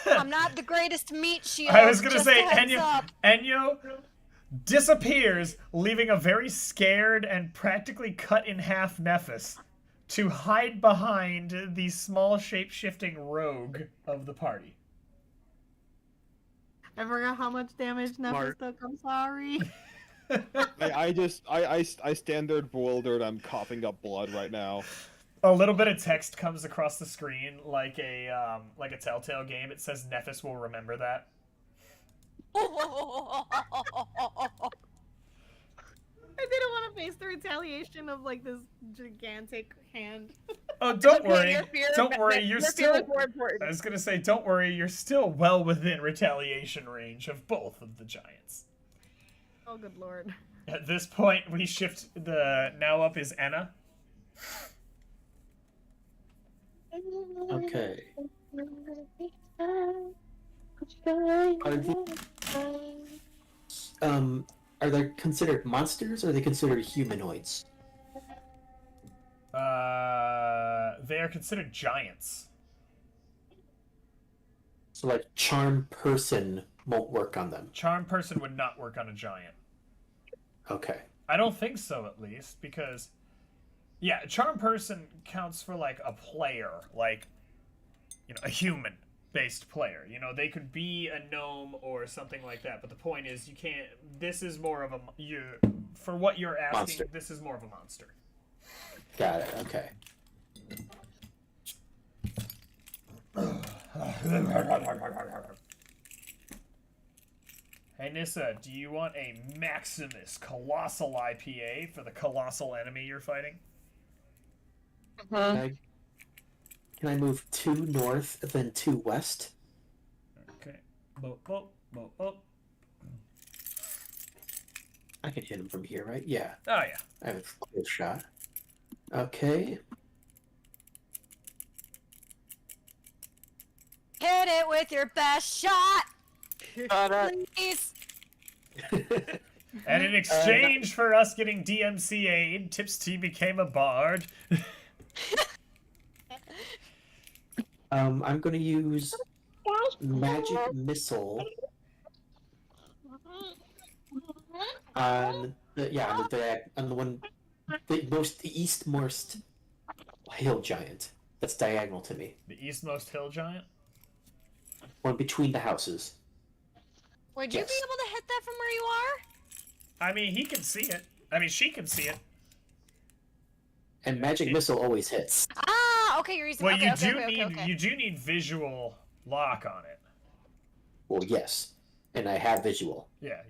I'm not the greatest meat shield. I was gonna just say, a heads up. Enyo disappears, leaving a very scared and practically cut in half Nephis to hide behind the small shape-shifting rogue of the party. I forgot how much damage Nephis took, I'm sorry. I stand there bewildered. I'm coughing up blood right now. A little bit of text comes across the screen like a Telltale game. It says Nephis will remember that. I didn't want to face the retaliation of like this gigantic hand. Oh, don't worry. Your fear- Don't worry. You're your fear still. is more important. I was gonna say, don't worry. You're still well within retaliation range of both of the giants. Oh, good lord. At this point, we shift the now up is Enna. Okay. Are they considered monsters or are they considered humanoids? They are considered giants. So like charm person won't work on them. Charm person would not work on a giant. Okay. I don't think so, at least, because yeah, charm person counts for like a player, like a human based player. They could be a gnome or something like that, but the point is you can't. This is more of for what you're asking. Monster. This is more of a monster. Got it. Okay. Hey Nissa, do you want a Maximus Colossal IPA for the colossal enemy you're fighting? Can I move 2 north, then 2 west? Okay. Boop, boop, boop, boop. I can hit him from here, right? Yeah. Oh, yeah. I have a clear shot. Okay. Hit it with your best shot, please. And in exchange for us getting DMCA'd, Tips T became a bard. I'm gonna use magic missile on the eastmost hill giant that's diagonal to me. The eastmost hill giant? One between the houses. Would you Yes. be able to hit that from where you are? I mean, he can see it. I mean, she can see it. And magic missile always hits. Ah, okay, you're using. Well, okay, you do need visual lock on it. Well, yes. And I have visual. Yeah,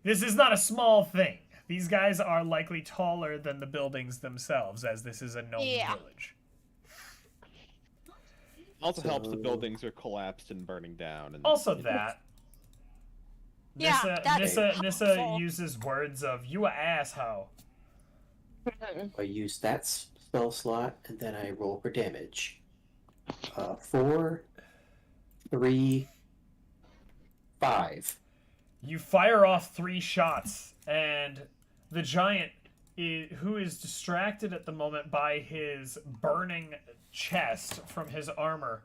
this is not a small thing. These guys are likely taller than the buildings themselves, as this is a gnome village. Also helps the buildings are collapsed and burning down. And Also that. Yeah, that's Nissa helpful. uses words of "you a asshow." I use that spell slot, and then I roll for damage. 4, 3, 5. You fire off 3 shots, and the giant who is distracted at the moment by his burning chest from his armor,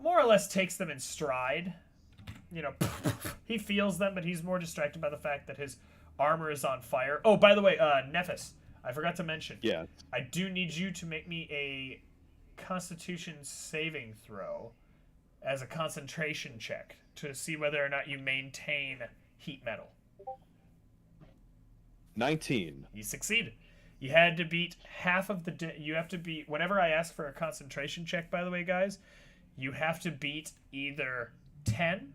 more or less takes them in stride. You know, he feels them, but he's more distracted by the fact that his armor is on fire. Oh, by the way, Nephis, I forgot to mention. Yeah. I do need you to make me a Constitution saving throw as a concentration check to see whether or not you maintain heat metal. 19. You succeeded. You had to beat half of the... you have to beat... Whenever I ask for a concentration check, by the way, guys, you have to beat either 10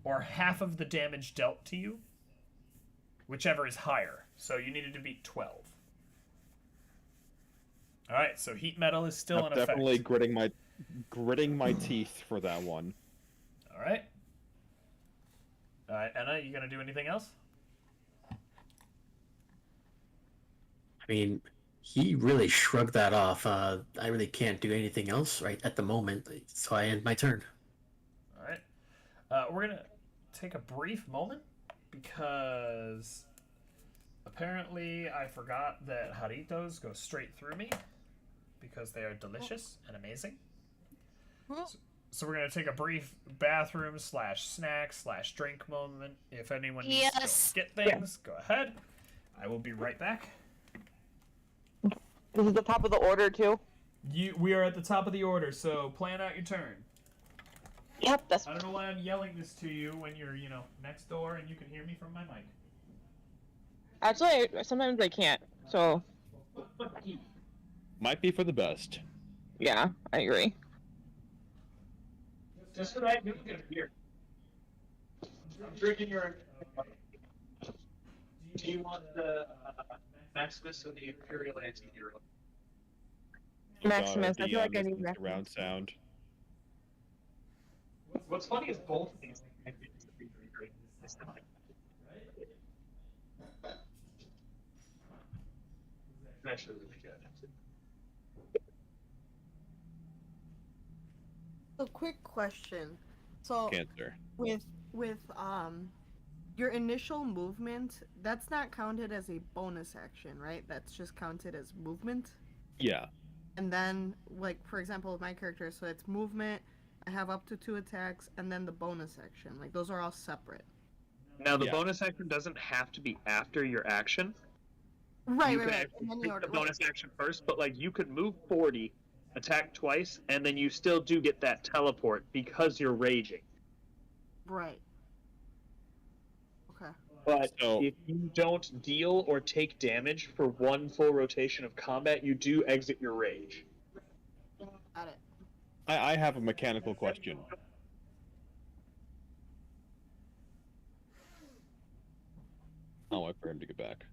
or half of the damage dealt to you, whichever is higher. So you needed to beat 12. All right, so heat metal is still in effect. Definitely gritting my teeth for that one. All right. All right, Anna, you gonna do anything else? I mean, he really shrugged that off. I really can't do anything else right at the moment, so I end my turn. All right. We're gonna take a brief moment because apparently I forgot that Jarritos go straight through me because they are delicious and amazing. So we're gonna take a brief bathroom / snack / drink moment. If anyone needs to go get things, go ahead. I will be right back. This is the top of the order too. We are at the top of the order, so plan out your turn. Yep, that's. I don't know why I'm yelling this to you when you're, next door and you can hear me from my mic. Actually, sometimes I can't. So. Might be for the best. Yeah, I agree. Just what I knew here. I'm drinking your. Do you want the Maximus or the Imperial Anti-Hero? Maximus, I feel like I need Surround Maximus. sound. What's funny is both of these ambience would be pretty great this time. It's actually really good. So quick question. So Cancer. with your initial movement, that's not counted as a bonus action, right? That's just counted as movement. Yeah. And then, like, for example, with my character, so it's movement, I have up to 2 attacks, and then the bonus action. Like, those are all separate. Now, the Yeah. bonus action doesn't have to be after your action. Right, You right, can right. actually And then take you the bonus action first, but, like, you could move 40, attack twice, and then you still do get that teleport because you're raging. Right. Okay. But So- if you don't deal or take damage for one full rotation of combat, you do exit your rage. Got it. I have a mechanical question. I'll wait for him to get back.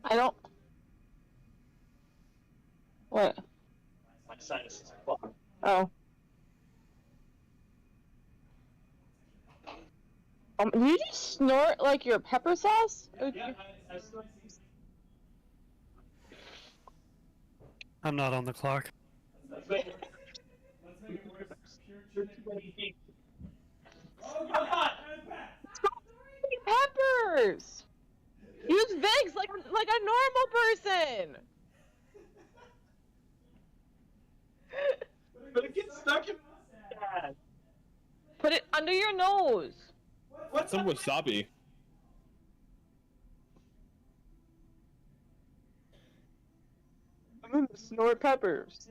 I don't. What? My sinus is clogged. Oh. Do you just snort like your pepper sauce? Or- I still... I'm not on the clock. Oh god! peppers. Use Vicks like a normal person. But it gets stuck in my ass. Put it under your nose. What's some wasabi? I'm gonna snort peppers.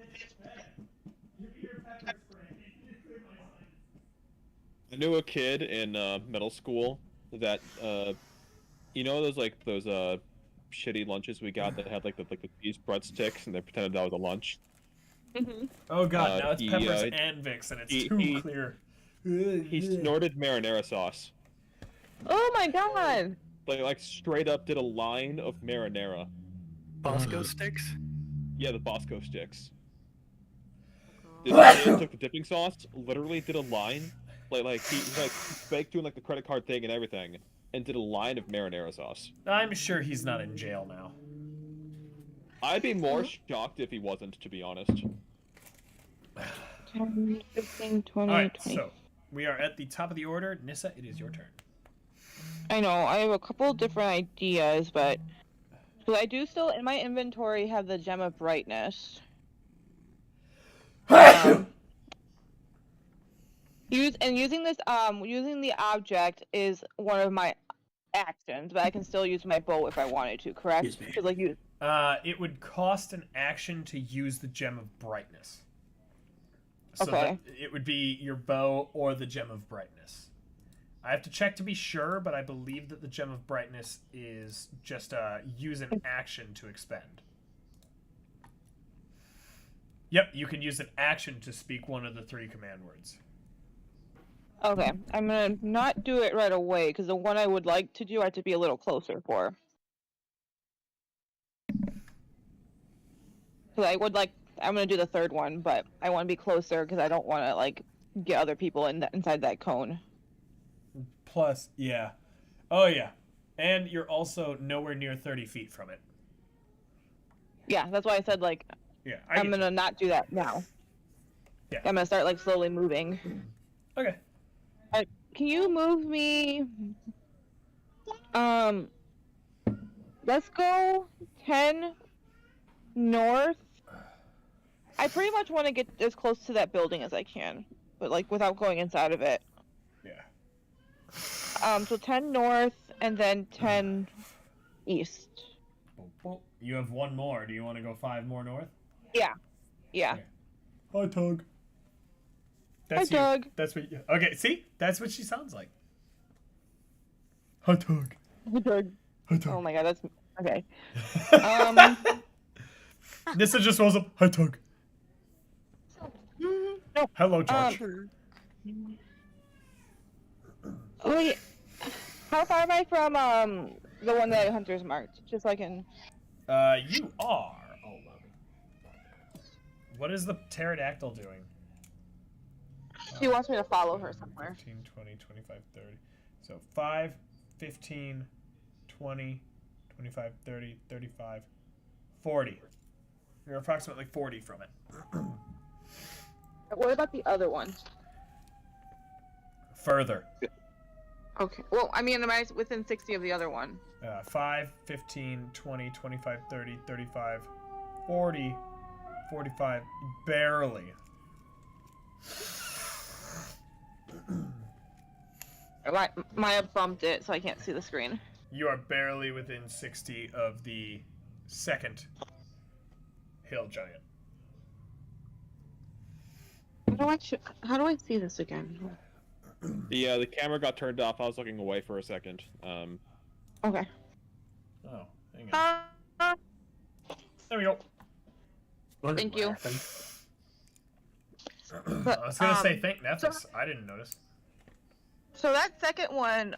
I knew a kid in middle school that you know those shitty lunches we got that had like the cheese breadsticks and they pretended that was a lunch. Oh god, now it's he, peppers and Vicks, and it's too clear. He snorted marinara sauce. Oh my god. Like straight up did a line of marinara. Bosco sticks? Yeah, the Bosco sticks. This kid took the dipping sauce, literally did a line, like he faked doing like the credit card thing and everything, and did a line of marinara sauce. I'm sure he's not in jail now. I'd be more shocked if he wasn't, to be honest. 10, 15, 20, Alright, 20. so we are at the top of the order. Nissa, it is your turn. I know, I have a couple different ideas, but... So I do still, in my inventory, have the Gem of Brightness. Using this, using the object is one of my actions, but I can still use my bow if I wanted to, correct? Excuse me. 'Cause, like, you... It would cost an action to use the Gem of Brightness. So Okay. it would be your bow or the Gem of Brightness. I have to check to be sure, but I believe that the Gem of Brightness is just use an action to expend. Yep, you can use an action to speak one of the 3 command words. Okay, I'm gonna not do it right away, because the one I would like to do, I have to be a little closer for. Because I'm gonna do the third one, but I want to be closer, because I don't want to, like, get other people inside that cone. Plus, yeah. Oh, yeah. And you're also nowhere near 30 feet from it. Yeah, that's why I said, like, Yeah, I'm gonna not do that now. Yeah. I'm gonna start, like, slowly moving. Okay. Can you move me? Let's go 10 north. I pretty much want to get as close to that building as I can, but like without going inside of it. Yeah. So 10 north and then 10 east. You have 1 more. Do you want to go 5 more north? Yeah. Hi, Tug. That's Hi, you. Tug. That's what you... Okay, see? That's what she sounds like. Hi, Tug. Hi, Tug. Hi, Tug. Oh my god, that's okay. Nissa just rolls up. Hi, Tug. No. Hello, George. Oh yeah. How far am I from the one that Hunter's marked? Just so I can. You are. Oh, what is the pterodactyl doing? She wants me to follow her somewhere. 15, 20, 25, 30. So 5, 15, 20, 25, 30, 35, 40. You're approximately 40 from it. What about the other one? Further. Okay. Well, I mean, am I within 60 of the other one? 5, 15, 20, 25, 30, 35, 40, 45. Barely. Maya bumped it, so I can't see the screen. You are barely within 60 of the second hill giant. How do I see this again? The camera got turned off. I was looking away for a second. Okay. Oh, hang on. There we go. Thank you. I was gonna say thank Nephis. I didn't notice. So that second one,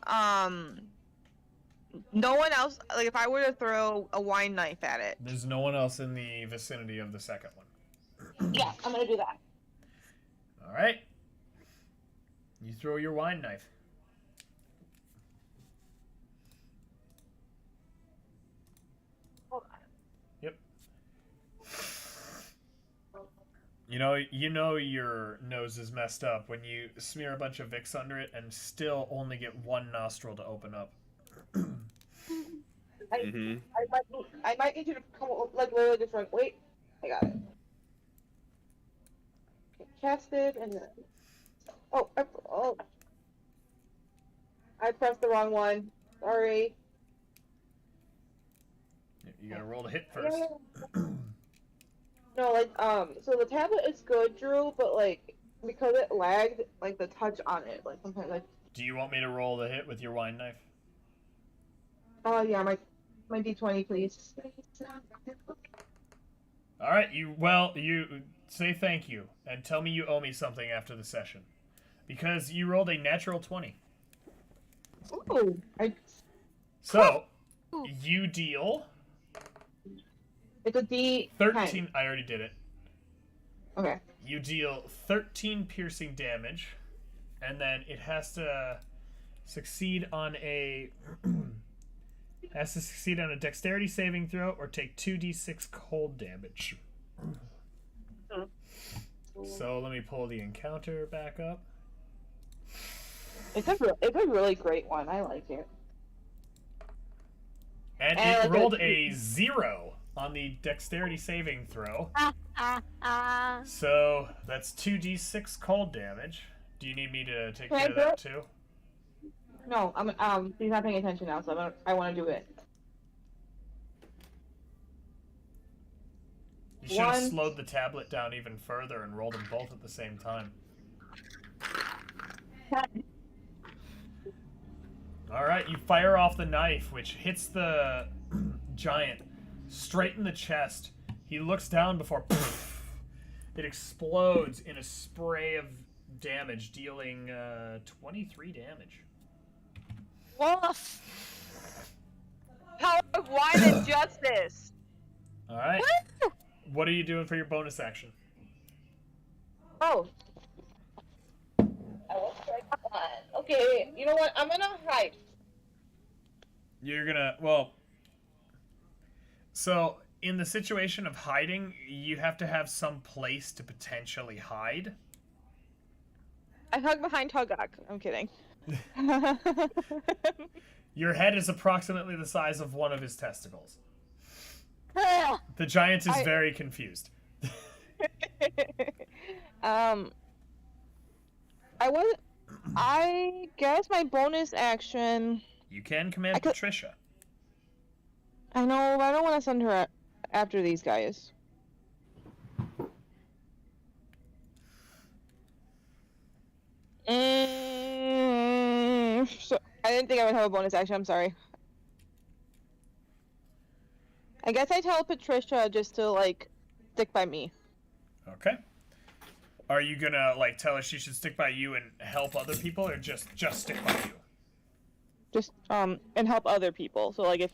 no one else. Like, if I were to throw a wine knife at it. There's no one else in the vicinity of the second one. Yeah, I'm gonna do that. All right. You throw your wine knife. Hold on. Yep. You know your nose is messed up when you smear a bunch of Vicks under it and still only get 1 nostril to open up. Mm-hmm. I might need you to come like literally just like wait. I got it. Okay, casted and then I pressed the wrong one. Sorry. You gotta roll to hit first. No, like so the tablet is good, Drew, but like because it lagged, like the touch on it, like sometimes like Do you want me to roll the hit with your wine knife? yeah, my D20 please. All right, you say thank you and tell me you owe me something after the session, because you rolled a natural 20. Ooh, So you deal it's a D 13. I already did it. Okay. You deal 13 piercing damage, and then it has to succeed on a dexterity saving throw or take 2d6 cold damage. So let me pull the encounter back up. It's a really great one. I like it. And it rolled a 0 on the dexterity saving throw. So that's 2d6 cold damage. Do you need me to take care of that too? No, he's not paying attention now, so I want to do it. You should have slowed the tablet down even further and rolled them both at the same time. Alright, you fire off the knife, which hits the giant straight in the chest. He looks down before it explodes in a spray of damage, dealing 23 damage. Wolf! Power of wine and justice! Alright. What are you doing for your bonus action? Oh. Okay, you know what? I'm gonna hide. You're gonna, so in the situation of hiding, you have to have some place to potentially hide. I hug behind Tugok. I'm kidding. Your head is approximately the size of one of his testicles. The giant is very confused. I guess my bonus action. You can command Patricia. I know, but I don't want to send her after these guys. So, I didn't think I would have a bonus action. I'm sorry. I guess I tell Patricia just to like stick by me. Okay. Are you gonna like tell her she should stick by you and help other people, or just stick by you? Just and help other people. So like if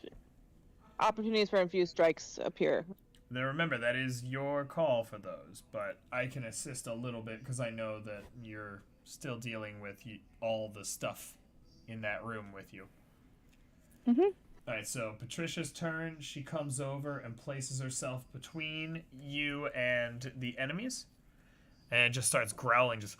opportunities for infused strikes appear. Now remember, that is your call for those, but I can assist a little bit because I know that you're still dealing with all the stuff in that room with you. Mhm. Alright, so Patricia's turn. She comes over and places herself between you and the enemies. And just starts growling, just...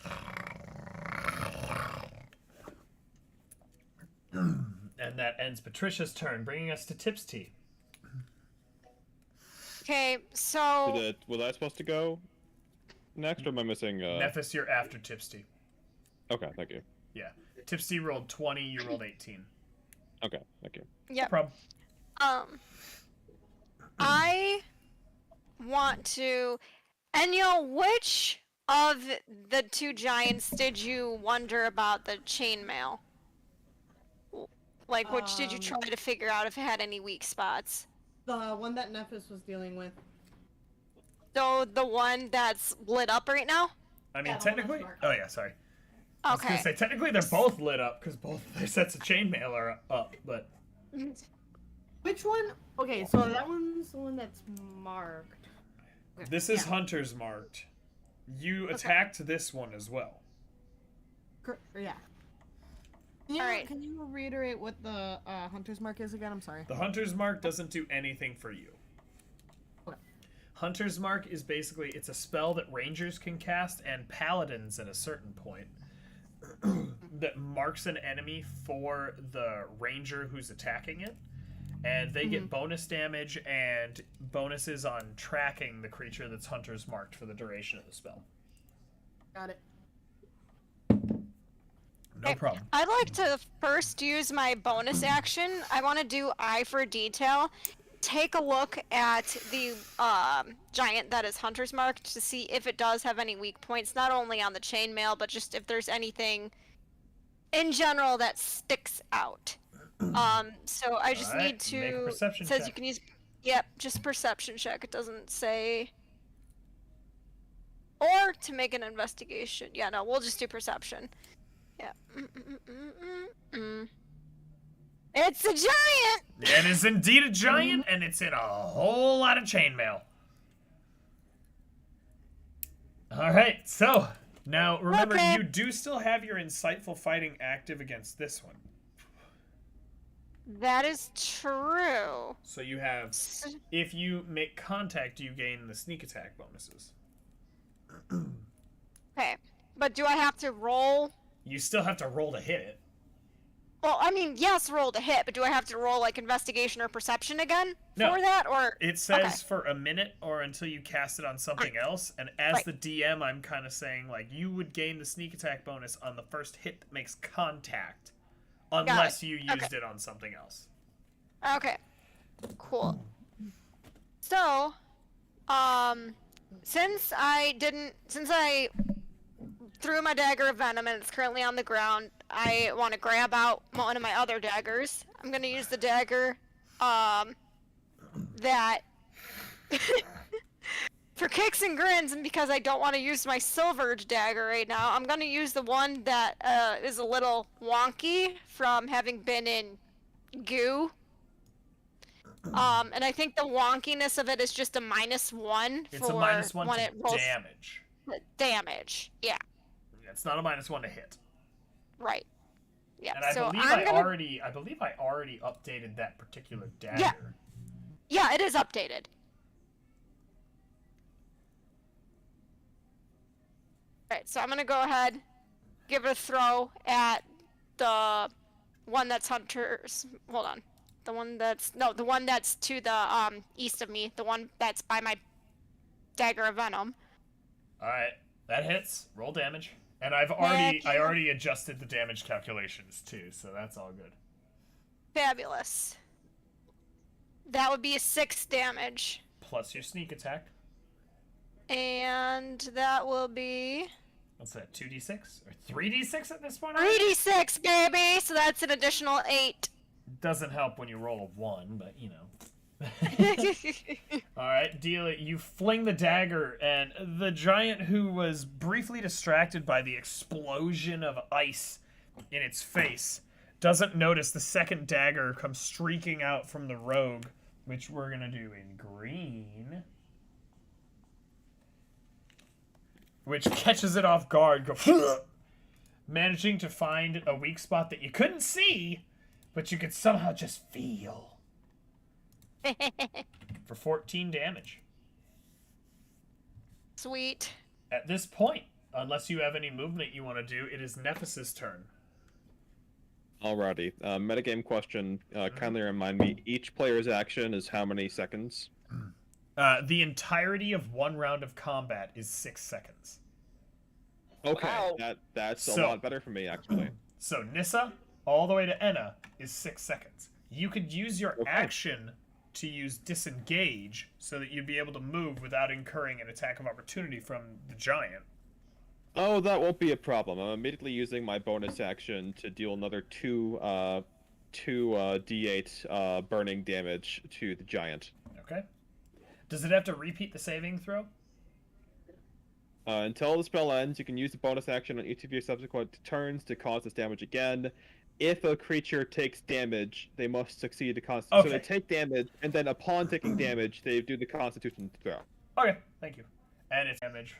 And that ends Patricia's turn, bringing us to Tip's tea. Okay, so... Was I supposed to go next, or am I missing... Nephis, you're after Tip's tea. Okay, thank you. Yeah. Tip's tea rolled 20, you rolled 18. Okay, thank you. Yep. No problem. I want to... Enyo, which of the two giants did you wonder about the chainmail? Like, which did you try to figure out if it had any weak spots? The one that Nephis was dealing with. So, the one that's lit up right now? I mean, Yeah, technically... Oh, yeah, sorry. I was Okay. going to say, technically they're both lit up, because both their sets of chainmail are up, but... Which one? Okay, so that one's the one that's marked. Okay, This is Hunter's marked. You attacked this one as well. Yeah. Alright. Can you reiterate what the Hunter's Mark is again? I'm sorry. The Hunter's Mark doesn't do anything for you. Okay. Hunter's Mark is basically, it's a spell that rangers can cast and paladins at a certain point that marks an enemy for the ranger who's attacking it. and they get bonus damage and bonuses on tracking the creature that's hunter's marked for the duration of the spell. Got it. No problem. I'd like to first use my bonus action. I want to do Eye for Detail. Take a look at the giant that is hunter's marked to see if it does have any weak points, not only on the chainmail, but just if there's anything in general that sticks out. So I just need to. Make a perception it says check. you can use. Yep, just perception check. It doesn't say. Or to make an investigation. Yeah, no, we'll just do perception. Yeah. It's a giant! It is indeed a giant, and it's in a whole lot of chainmail. Alright, so, now remember, Okay. you do still have your insightful fighting active against this one. That is true. So you have, if you make contact, you gain the sneak attack bonuses. Okay. But do I have to roll? You still have to roll to hit it. Well, I mean, yes, roll to hit, but do I have to roll, like, investigation or perception again No. for that, or... It says Okay. for a minute or until you cast it on something else, and as the DM, I'm kind of saying, like, you would gain the sneak attack bonus on the first hit that makes contact, unless you used it on something else. Okay. Cool. So, since I threw my dagger of venom and it's currently on the ground, I want to grab out one of my other daggers. I'm gonna use the dagger, that for kicks and grins, and because I don't want to use my silvered dagger right now, I'm gonna use the one that is a little wonky from having been in goo. And I think the wonkiness of it is just a -1 It's for a -1 when to it rolls damage. damage. Yeah, It's not a -1 to hit. right. Yeah. And I so believe I'm gonna... I believe I already updated that particular dagger. Yeah, it is updated. Alright, so I'm gonna go ahead, give it a throw at the one that's hunters. Hold on. The one that's to the east of me. The one that's by my dagger of venom. Alright, that hits. Roll damage. And I already adjusted the damage calculations too, so that's all good. Fabulous. That would be a 6 damage. Plus your sneak attack. And that will be What's that, 2d6? Or 3d6 at this point? 3d6, baby! So that's an additional 8. Doesn't help when you roll a 1, but you know. Alright, deal it. You fling the dagger, and the giant, who was briefly distracted by the explosion of ice in its face, doesn't notice the second dagger comes streaking out from the rogue, which we're gonna do in green. Which catches it off guard, managing to find a weak spot that you couldn't see, but you could somehow just feel. For 14 damage. Sweet. At this point, unless you have any movement you want to do, it is Nephis' turn. Alrighty. Metagame question. Kindly remind me, each player's action is how many seconds? The entirety of one round of combat is 6 seconds. Okay, Wow. that's a So- lot better for me, actually. So Nissa, all the way to Enna, is 6 seconds. You could use your action to use disengage so that you'd be able to move without incurring an attack of opportunity from the giant. Oh, that won't be a problem. I'm immediately using my bonus action to deal another 2 d8 burning damage to the giant. Okay. Does it have to repeat the saving throw? Until the spell ends, you can use the bonus action on each of your subsequent turns to cause this damage again. If a creature takes damage, they must succeed to Constitution. So they take damage, and then upon taking damage, they do the Constitution throw. Okay, thank you. And it's damage